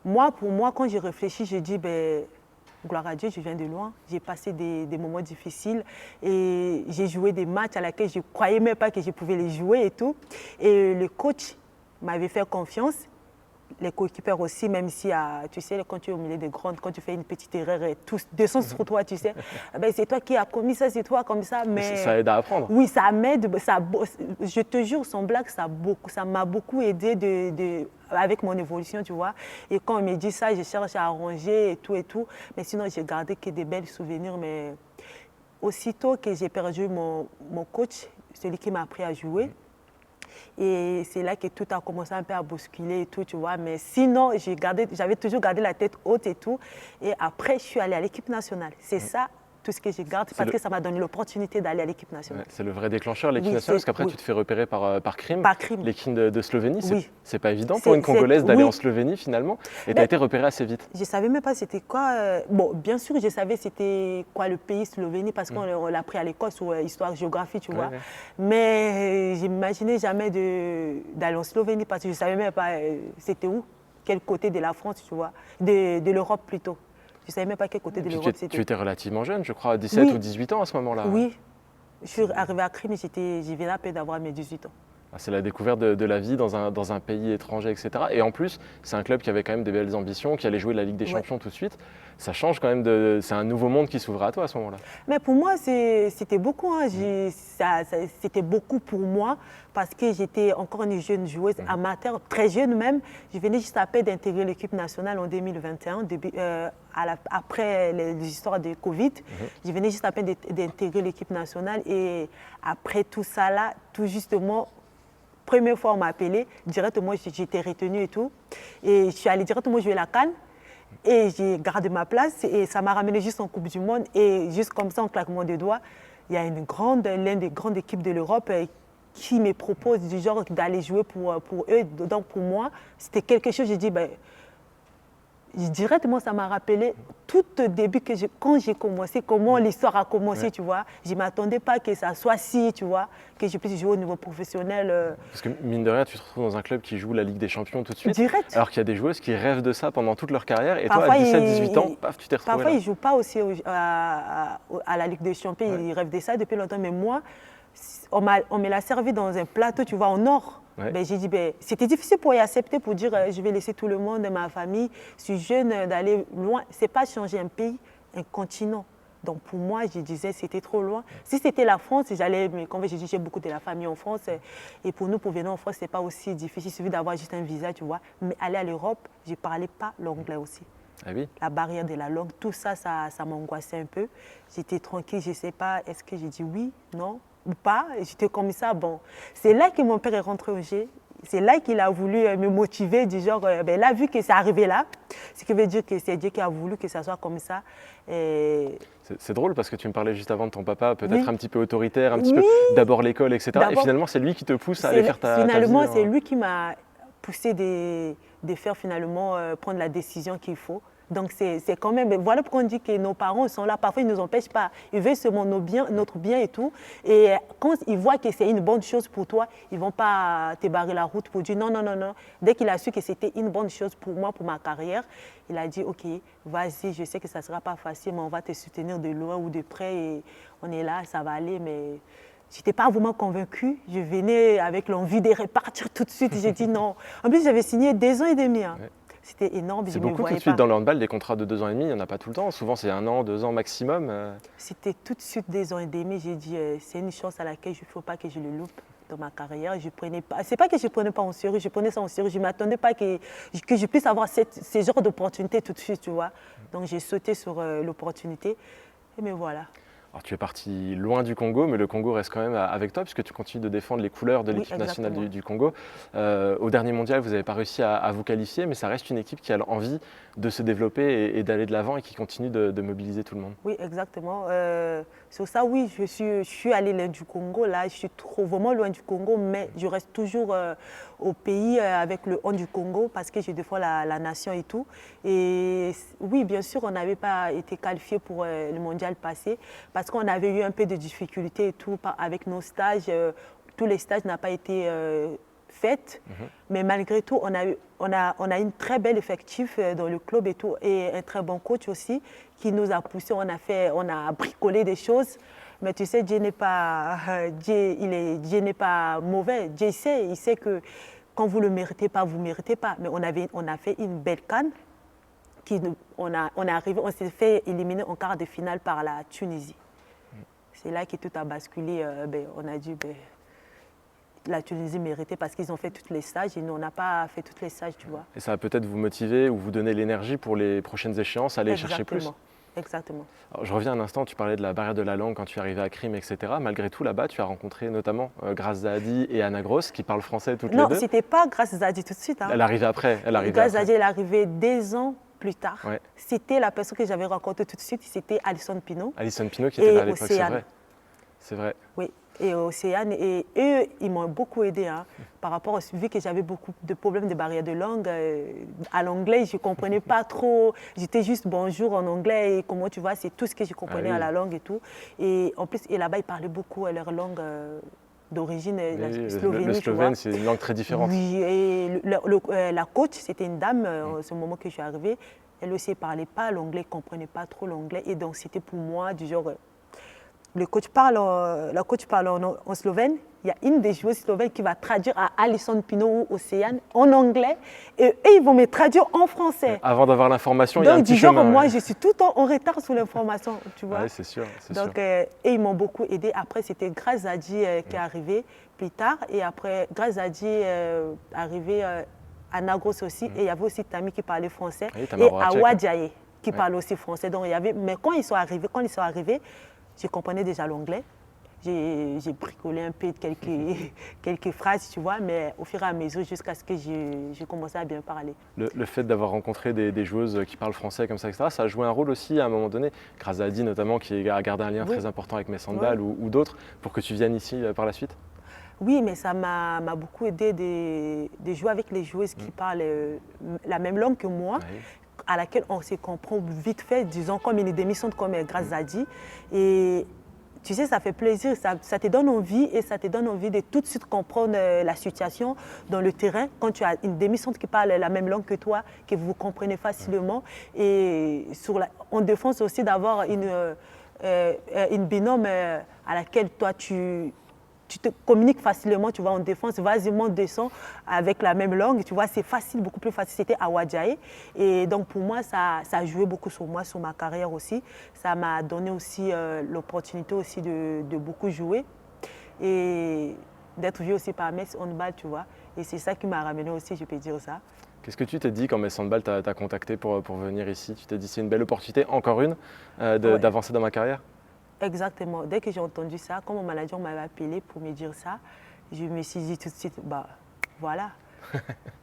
Pour moi, quand j'ai réfléchi, j'ai dit, gloire à Dieu, je viens de loin. J'ai passé des moments difficiles et j'ai joué des matchs à laquelle je ne croyais même pas que je pouvais les jouer et tout. Et le coach m'avait fait confiance. Les coéquipiers aussi, même si, tu sais, quand tu es au milieu des grandes, quand tu fais une petite erreur et tous descendent sur toi, tu sais, c'est toi qui as commis ça, c'est toi comme ça. Mais Ça aide à apprendre. oui, ça m'aide. Je te jure, sans blague, ça m'a beaucoup aidé avec mon évolution, tu vois. Et quand on me dit ça, je cherche à arranger et tout. Mais sinon, j'ai gardé que des belles souvenirs. Mais aussitôt que j'ai perdu mon coach, celui qui m'a appris à jouer, et c'est là que tout a commencé un peu à bousculer et tout, tu vois. Mais sinon, j'avais toujours gardé la tête haute et tout. Et après, je suis allée à l'équipe nationale. C'est ça, tout ce que je garde, parce que ça m'a donné l'opportunité d'aller à l'équipe nationale. Ouais, c'est le vrai déclencheur, l'équipe Oui, nationale, parce qu'après, oui. tu te fais repérer par Krim, Par Krim. l'équipe de Slovénie. Oui. C'est pas évident pour une Congolaise d'aller en Slovénie, finalement. Et tu as été repérée assez vite. Je ne savais même pas c'était quoi. Bon, bien sûr, je savais c'était quoi le pays Slovénie, parce qu'on l'a appris à l'école sur histoire-géographie, tu vois. Ouais. Mais je n'imaginais jamais d'aller en Slovénie, parce que je ne savais même pas c'était où, quel côté de la France, tu vois, de l'Europe plutôt. Je ne savais même pas quel côté de l'Europe c'était. Tu étais relativement jeune, je crois, 17 ou 18 ans à ce moment-là. Oui, je suis arrivée à Krim, je venais à peine d'avoir mes 18 ans. C'est la découverte de la vie dans un pays étranger, etc. Et en plus, c'est un club qui avait quand même des belles ambitions, qui allait jouer la Ligue des Champions tout de suite. Ça change quand même, c'est un nouveau monde qui s'ouvre à toi à ce moment-là. Mais pour moi, c'était beaucoup. Hein. C'était beaucoup pour moi parce que j'étais encore une jeune joueuse amateur, très jeune même. Je venais juste à peine d'intégrer l'équipe nationale en 2021, après les histoires de Covid. Je venais juste à peine d'intégrer l'équipe nationale. Et après tout ça, là, tout justement, première fois on m'a appelé, directement j'étais retenue et tout. Et je suis allée directement jouer la CAN. Et j'ai gardé ma place et ça m'a ramené juste en Coupe du Monde. Et juste comme ça, en claquement de doigts, il y a l'une des grandes équipes de l'Europe qui me propose du genre d'aller jouer pour eux. Donc pour moi, c'était quelque chose, j'ai dit, directement ça m'a rappelé tout au début, quand j'ai commencé, comment l'histoire a commencé, tu vois. Je ne m'attendais pas que ça soit si, tu vois, que je puisse jouer au niveau professionnel. Parce que mine de rien, tu te retrouves dans un club qui joue la Ligue des Champions tout de suite. Direct. Alors qu'il y a des joueuses qui rêvent de ça pendant toute leur carrière. Et Parfois, toi, à 17-18 ans, paf, tu t'es retrouvée parfois, là. ils ne jouent pas aussi à la Ligue des Champions, ils rêvent de ça depuis longtemps. Mais moi, on me l'a servi dans un plateau, tu vois, en or. Ouais. J'ai dit, c'était difficile pour y accepter, pour dire je vais laisser tout le monde, ma famille, je suis jeune, d'aller loin. Ce n'est pas changer un pays, un continent. Donc pour moi, je disais c'était trop loin. Si c'était la France, j'allais, mais comme j'ai dit, j'ai beaucoup de la famille en France. Et pour nous, pour venir en France, ce n'est pas aussi difficile, il suffit d'avoir juste un visa, tu vois. Mais aller à l'Europe, je ne parlais pas l'anglais aussi. Ah oui. La barrière de la langue, tout ça, ça m'angoissait un peu. J'étais tranquille, je ne sais pas, est-ce que j'ai dit oui, non ou pas. J'étais comme ça, bon. C'est là que mon père est rentré au G. C'est là qu'il a voulu me motiver, du genre, là, vu que c'est arrivé là, ce qui veut dire que c'est Dieu qui a voulu que ça soit comme ça. Et... C'est drôle parce que tu me parlais juste avant de ton papa, peut-être Oui. un petit peu autoritaire, un petit peu d'abord l'école, etc. Et finalement, c'est lui qui te pousse à aller faire ta Finalement, vie, c'est lui qui m'a poussé de faire finalement prendre la décision qu'il faut Donc c'est quand même, voilà pourquoi on dit que nos parents sont là, parfois ils ne nous empêchent pas, ils veulent seulement notre bien et tout. Et quand ils voient que c'est une bonne chose pour toi, ils ne vont pas te barrer la route pour dire non, non, non, non. Dès qu'il a su que c'était une bonne chose pour moi, pour ma carrière, il a dit ok, vas-y, je sais que ça ne sera pas facile, mais on va te soutenir de loin ou de près et on est là, ça va aller, mais... Je n'étais pas vraiment convaincue. Je venais avec l'envie de repartir tout de suite. J'ai dit non. En plus, j'avais signé 2 ans et demi. Hein. Ouais. C'était énorme. C'est beaucoup tout de suite dans le handball, des contrats de 2 ans et demi, il n'y en a pas tout le temps. Souvent, c'est 1 an, 2 ans maximum. C'était tout de suite 2 ans et demi. J'ai dit c'est une chance à laquelle il ne faut pas que je le loupe dans ma carrière. Je prenais pas. C'est pas que je ne prenais pas en sérieux, je prenais ça en sérieux. Je ne m'attendais pas que je puisse avoir ces genres d'opportunités tout de suite, tu vois. Donc, j'ai sauté sur l'opportunité. Et me voilà. Alors, tu es parti loin du Congo, mais le Congo reste quand même avec toi, puisque tu continues de défendre les couleurs de l'équipe nationale du Congo. Au dernier mondial, vous n'avez pas réussi à vous qualifier, mais ça reste une équipe qui a envie de se développer et d'aller de l'avant et qui continue de mobiliser tout le monde. Oui, exactement. Sur ça, oui, je suis allée loin du Congo. Là, je suis vraiment loin du Congo, mais je reste toujours au pays avec le hand du Congo parce que je défends la nation et tout. Et oui, bien sûr, on n'avait pas été qualifié pour le mondial passé parce qu'on avait eu un peu de difficultés et tout avec nos stages. Tous les stages n'ont pas été faits, mais malgré tout, on a une très belle effectif dans le club et tout, et un très bon coach aussi qui nous a poussé. On a bricolé des choses. Mais tu sais, Dieu n'est pas mauvais. Dieu sait, il sait que quand vous ne le méritez pas, vous ne méritez pas. Mais on a fait une belle CAN. On s'est fait éliminer en quart de finale par la Tunisie. C'est là que tout a basculé. On a dit la Tunisie méritait parce qu'ils ont fait tous les stages et nous, on n'a pas fait tous les stages, tu vois. Et ça va peut-être vous motiver ou vous donner l'énergie pour les prochaines échéances, aller chercher plus. Exactement. Alors, je reviens un instant, tu parlais de la barrière de la langue quand tu es arrivé à Crime, etc. Malgré tout, là-bas, tu as rencontré notamment Grace Zahadi et Anna Gross qui parlent français toutes les deux. Non, c'était pas Grace Zahadi tout de suite. Hein. Elle arrivait après. Grace Zahadi, elle est arrivée 2 ans plus tard. Ouais. C'était la personne que j'avais rencontrée tout de suite, c'était Alison Pinault. Alison Pinault qui était là à l'époque, c'est vrai. C'est vrai. Oui, et Océane. Et eux, ils m'ont beaucoup aidé hein, par rapport, vu que j'avais beaucoup de problèmes de barrière de langue. À l'anglais, je ne comprenais pas trop. J'étais juste bonjour en anglais et comment tu vois, c'est tout ce que je comprenais à la langue et tout. Et en plus, là-bas, ils parlaient beaucoup leur langue d'origine, la Slovénie. Le slovène, c'est une langue très différente. Oui, et la coach, c'était une dame, à ce moment que je suis arrivée. Elle aussi ne parlait pas l'anglais, ne comprenait pas trop l'anglais. Et donc, c'était pour moi du genre... la coach parle en slovène, il y a une des joueuses slovènes qui va traduire à Alison Pinault ou Océane en anglais et ils vont me traduire en français. Avant d'avoir l'information, il y a un petit chemin. Donc, moi, je suis tout le temps en retard sur l'information, tu vois. Oui, c'est sûr. Donc, et ils m'ont beaucoup aidé. Après, c'était Grace Zahadi qui est arrivée plus tard. Et après, Grace Zahadi est arrivée à Nagros aussi. Et il y avait aussi Tami qui parlait français. Et Awa Diaye qui parle aussi français. Donc, il y avait... Mais quand ils sont arrivés, je comprenais déjà l'anglais. J'ai bricolé un peu quelques phrases, tu vois, mais au fur et à mesure, jusqu'à ce que j'ai commencé à bien parler. Le fait d'avoir rencontré des joueuses qui parlent français comme ça, etc., ça a joué un rôle aussi à un moment donné, Grace Zahadi notamment, qui a gardé un lien très important avec Metz Handball ou d'autres, pour que tu viennes ici par la suite? Oui, mais ça m'a beaucoup aidé de jouer avec les joueuses qui parlent la même langue que moi. Oui. À laquelle on se comprend vite fait, disons, comme une démission comme Grace Zahadi. Et tu sais, ça fait plaisir, ça te donne envie et ça te donne envie de tout de suite comprendre la situation dans le terrain quand tu as une démission qui parle la même langue que toi, que vous comprenez facilement. Et en défense aussi d'avoir une binôme à laquelle toi tu te communiques facilement, tu vois, en défense, vas-y, monte, descends avec la même langue, tu vois, c'est facile, beaucoup plus facile. C'était Awa Diaye. Et donc, pour moi, ça a joué beaucoup sur moi, sur ma carrière aussi. Ça m'a donné aussi l'opportunité aussi de beaucoup jouer et d'être vu aussi par Metz Handball, tu vois. Et c'est ça qui m'a ramené aussi, je peux dire ça. Qu'est-ce que tu t'es dit quand Metz Handball t'a contacté pour venir ici? Tu t'es dit, c'est une belle opportunité, encore une, d'avancer dans ma carrière? Exactement. Dès que j'ai entendu ça, quand mon manager m'avait appelé pour me dire ça, je me suis dit tout de suite, bah voilà.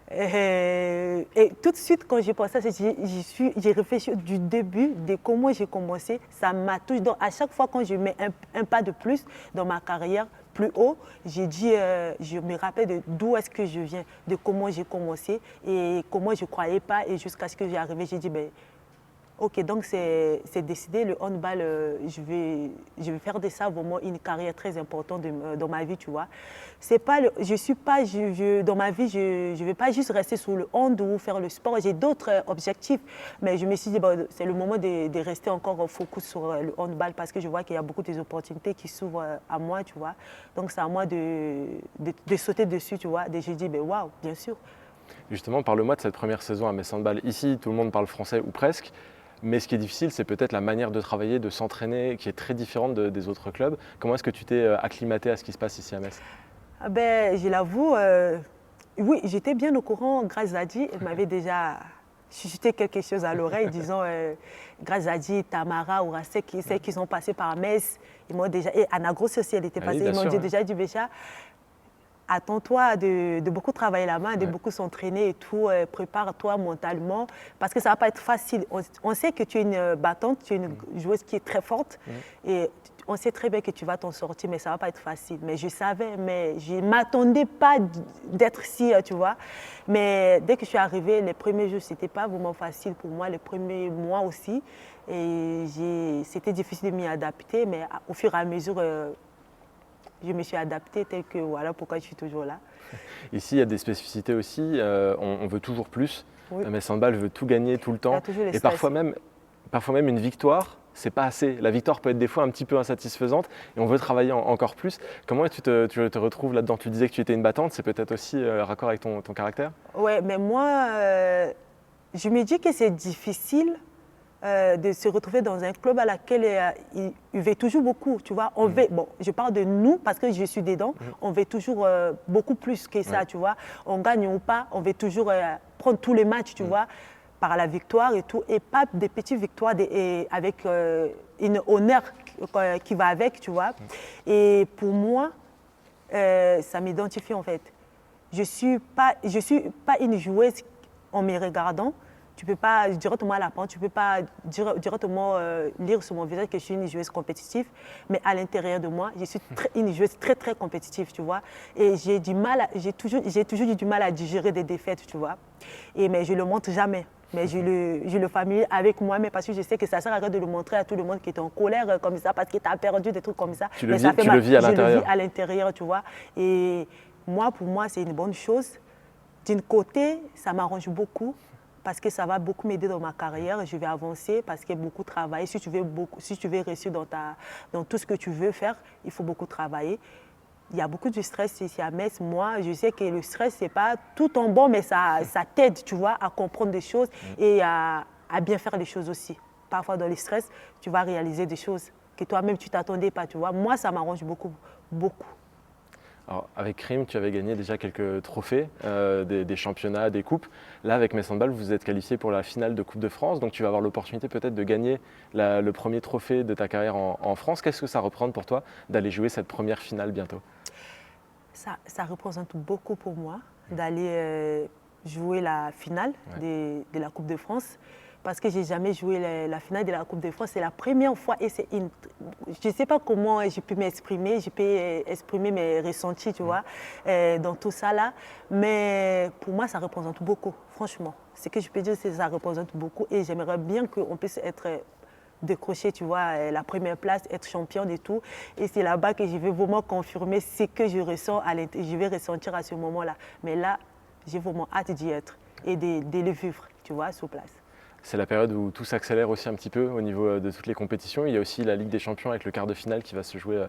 et tout de suite, quand j'ai pensé à ça, j'ai réfléchi du début, de comment j'ai commencé. Ça m'a touché. Donc, à chaque fois, quand je mets un pas de plus dans ma carrière, plus haut, j'ai dit, je me rappelle d'où est-ce que je viens, de comment j'ai commencé et comment je ne croyais pas. Et jusqu'à ce que j'ai arrivé, j'ai dit, ben, Ok, donc c'est décidé, le handball, je vais faire de ça vraiment une carrière très importante dans ma vie, tu vois. C'est pas dans ma vie, je ne vais pas juste rester sur le hand ou faire le sport, j'ai d'autres objectifs. Mais je me suis dit, bon, c'est le moment de rester encore focus sur le handball parce que je vois qu'il y a beaucoup d'opportunités qui s'ouvrent à moi, tu vois. Donc c'est à moi de sauter dessus, tu vois. Et j'ai dit, ben waouh, bien sûr. Justement, parle-moi de cette première saison à Metz Handball. Ici, tout le monde parle français ou presque. Mais ce qui est difficile, c'est peut-être la manière de travailler, de s'entraîner, qui est très différente des autres clubs. Comment est-ce que tu t'es acclimaté à ce qui se passe ici à Metz? Ben, je l'avoue, oui, j'étais bien au courant grâce à Zadi. Elle m'avait déjà chuchoté quelque chose à l'oreille, disant grâce à Zadi, Tamara, Ourasek, celles qui sont passées par Metz, ils m'ont déjà, et Anna Grosse aussi, elle était passée, oui, ils m'ont sûr, déjà dit, Bécha, attends-toi de beaucoup travailler la main, de beaucoup s'entraîner et tout, prépare-toi mentalement, parce que ça ne va pas être facile. On sait que tu es une battante, tu es une joueuse qui est très forte, et on sait très bien que tu vas t'en sortir, mais ça ne va pas être facile. Mais je savais, mais je ne m'attendais pas d'être si, tu vois. Mais dès que je suis arrivée, les premiers jours, ce n'était pas vraiment facile pour moi, les premiers mois aussi. Et c'était difficile de m'y adapter, mais au fur et à mesure, je me suis adaptée, tel que voilà pourquoi je suis toujours là. Ici, il y a des spécificités aussi. On veut toujours plus. Oui. Metz Handball veut tout gagner tout le temps. Et parfois même une victoire, c'est pas assez. La victoire peut être des fois un petit peu insatisfaisante et on veut travailler encore plus. Comment tu te retrouves là-dedans? Tu disais que tu étais une battante, c'est peut-être aussi raccord avec ton caractère? Ouais, mais moi, je me dis que c'est difficile de se retrouver dans un club à laquelle il veut toujours beaucoup, tu vois. Bon, je parle de nous parce que je suis dedans, on veut toujours beaucoup plus que ça, tu vois. On gagne ou pas, on veut toujours prendre tous les matchs, tu vois, par la victoire et tout, et pas des petites victoires avec une honneur qui va avec, tu vois. Et pour moi, ça m'identifie en fait. Je ne suis pas une joueuse en me regardant. Tu ne peux pas directement l'apprendre, tu ne peux pas directement lire sur mon visage que je suis une joueuse compétitive, mais à l'intérieur de moi, je suis une joueuse très très compétitive, tu vois. Et j'ai toujours eu du mal à digérer des défaites, tu vois. Mais je ne le montre jamais. Mais je le familier avec moi-même parce que je sais que ça sert à rien de le montrer à tout le monde qui est en colère comme ça parce que tu as perdu des trucs comme ça. Tu le vis à l'intérieur. Je le vis à l'intérieur, tu vois. Et pour moi, c'est une bonne chose. D'un côté, ça m'arrange beaucoup parce que ça va beaucoup m'aider dans ma carrière. Je vais avancer parce qu'il y a beaucoup de travail. Si tu veux réussir dans tout ce que tu veux faire, il faut beaucoup travailler. Il y a beaucoup de stress ici à Metz. Moi, je sais que le stress, ce n'est pas tout en bon, mais ça t'aide, tu vois, à comprendre des choses et à bien faire les choses aussi. Parfois, dans le stress, tu vas réaliser des choses que toi-même, tu ne t'attendais pas, tu vois. Moi, ça m'arrange beaucoup, beaucoup. Alors, avec Crime, tu avais gagné déjà quelques trophées, des championnats, des coupes. Là, avec Metz Handball, vous êtes qualifié pour la finale de Coupe de France. Donc, tu vas avoir l'opportunité peut-être de gagner le premier trophée de ta carrière en France. Qu'est-ce que ça représente pour toi d'aller jouer cette première finale bientôt? Ça représente beaucoup pour moi d'aller jouer la finale de la Coupe de France. Parce que je n'ai jamais joué la finale de la Coupe de France. C'est la première fois et je ne sais pas comment je peux m'exprimer, je peux exprimer mes ressentis, tu vois, dans tout ça là. Mais pour moi, ça représente beaucoup, franchement. Ce que je peux dire, c'est que ça représente beaucoup et j'aimerais bien qu'on puisse être décrocher, tu vois, la première place, être championne et tout. Et c'est là-bas que je vais vraiment confirmer ce que je ressens, je vais ressentir à ce moment-là. Mais là, j'ai vraiment hâte d'y être et de le vivre, tu vois, sur place. C'est la période où tout s'accélère aussi un petit peu au niveau de toutes les compétitions. Il y a aussi la Ligue des Champions avec le quart de finale qui va se jouer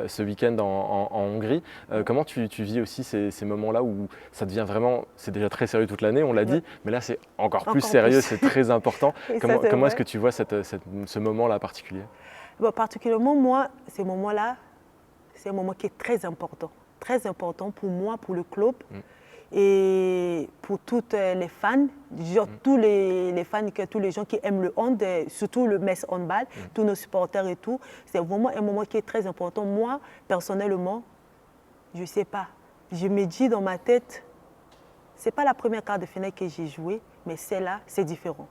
ce week-end en Hongrie. Comment tu vis aussi ces moments-là où ça devient vraiment, c'est déjà très sérieux toute l'année, on l'a dit, mais là c'est encore plus sérieux, c'est très important. Comment est-ce que tu vois ce moment-là particulier? Bon, particulièrement moi, ce moment-là, c'est un moment qui est très important pour moi, pour le club. Et pour toutes les fans, tous les fans, tous les gens qui aiment le hand, surtout le Metz Handball, tous nos supporters et tout, c'est vraiment un moment qui est très important. Moi, personnellement, je ne sais pas. Je me dis dans ma tête, ce n'est pas la première quart de finale que j'ai joué, mais celle-là, c'est différent.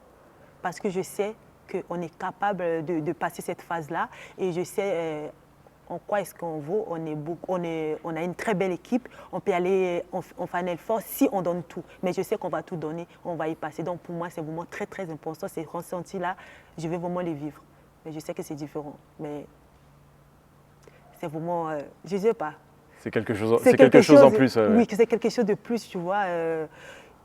Parce que je sais qu'on est capable de passer cette phase-là et je sais en quoi est-ce qu'on vaut. On a une très belle équipe. On peut aller en Final Four si on donne tout. Mais je sais qu'on va tout donner, on va y passer. Donc pour moi, c'est vraiment très, très important. Ces ressentis-là, je vais vraiment les vivre. Mais je sais que c'est différent. Mais c'est vraiment, je ne sais pas. C'est quelque chose en plus. Oui, c'est quelque chose de plus, tu vois,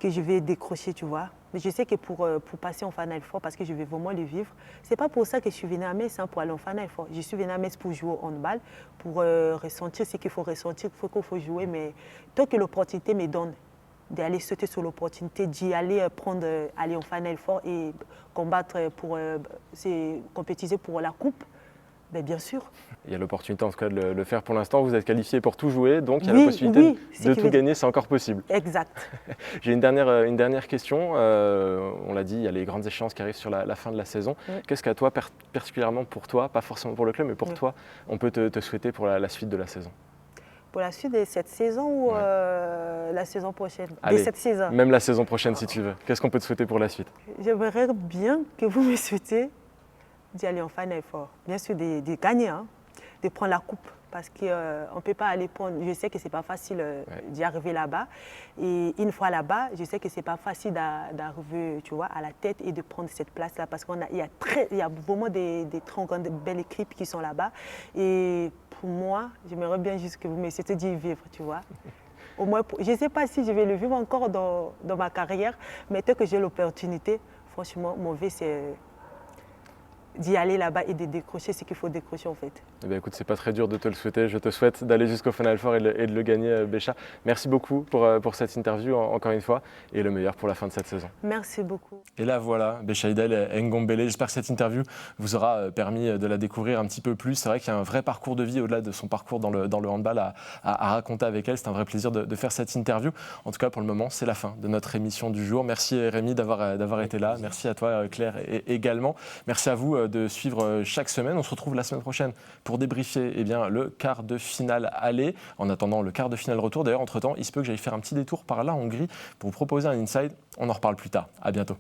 que je vais décrocher, tu vois. Mais je sais que pour passer en Final Four, parce que je vais vraiment le vivre, c'est pas pour ça que je suis venue à Metz, pour aller en Final Four. Je suis venue à Metz pour jouer au handball, pour ressentir ce qu'il faut ressentir, qu'il faut jouer. Mais tant que l'opportunité me donne d'aller sauter sur l'opportunité, d'y aller aller en Final Four et combattre compétiser pour la coupe, ben bien sûr. Il y a l'opportunité en tout cas de le faire pour l'instant. Vous êtes qualifié pour tout jouer, donc il y a la possibilité de tout gagner, c'est encore possible. Exact. J'ai une dernière question. On l'a dit, il y a les grandes échéances qui arrivent sur la fin de la saison. Oui. Qu'est-ce qu'à toi, particulièrement pour toi, pas forcément pour le club, mais pour toi, on peut te souhaiter pour la suite de la saison? Pour la suite de cette saison ou la saison prochaine? Allez, de cette saison. Même la saison prochaine si tu veux. Qu'est-ce qu'on peut te souhaiter pour la suite? J'aimerais bien que vous me souhaitiez d'y aller en Final Four. Bien sûr, de gagner, de prendre la coupe. Parce qu'on ne peut pas aller prendre. Je sais que ce n'est pas facile d'y arriver là-bas. Et une fois là-bas, je sais que ce n'est pas facile d'arriver, tu vois, à la tête et de prendre cette place-là. Parce qu'il y a vraiment des très grandes, belles équipes qui sont là-bas. Et pour moi, j'aimerais bien juste que vous me souhaitiez d'y vivre, tu vois. Au moins, je ne sais pas si je vais le vivre encore dans ma carrière, mais tant que j'ai l'opportunité, franchement, mon vœu, c'est d'y aller là-bas et de décrocher ce qu'il faut décrocher en fait. Eh bien, écoute, c'est pas très dur de te le souhaiter. Je te souhaite d'aller jusqu'au Final Four et de le gagner, Bécha. Merci beaucoup pour cette interview, encore une fois, et le meilleur pour la fin de cette saison. Merci beaucoup. Et là, voilà, Béchaïdel Ngombele. J'espère que cette interview vous aura permis de la découvrir un petit peu plus. C'est vrai qu'il y a un vrai parcours de vie au-delà de son parcours dans le handball à raconter avec elle. C'est un vrai plaisir de faire cette interview. En tout cas, pour le moment, c'est la fin de notre émission du jour. Merci Rémi d'avoir été là. Merci à toi, Claire, également. Merci à vous de suivre chaque semaine. On se retrouve la semaine prochaine pour débriefer le quart de finale aller. En attendant le quart de finale retour. D'ailleurs, entre-temps, il se peut que j'aille faire un petit détour par la Hongrie pour vous proposer un inside. On en reparle plus tard. À bientôt.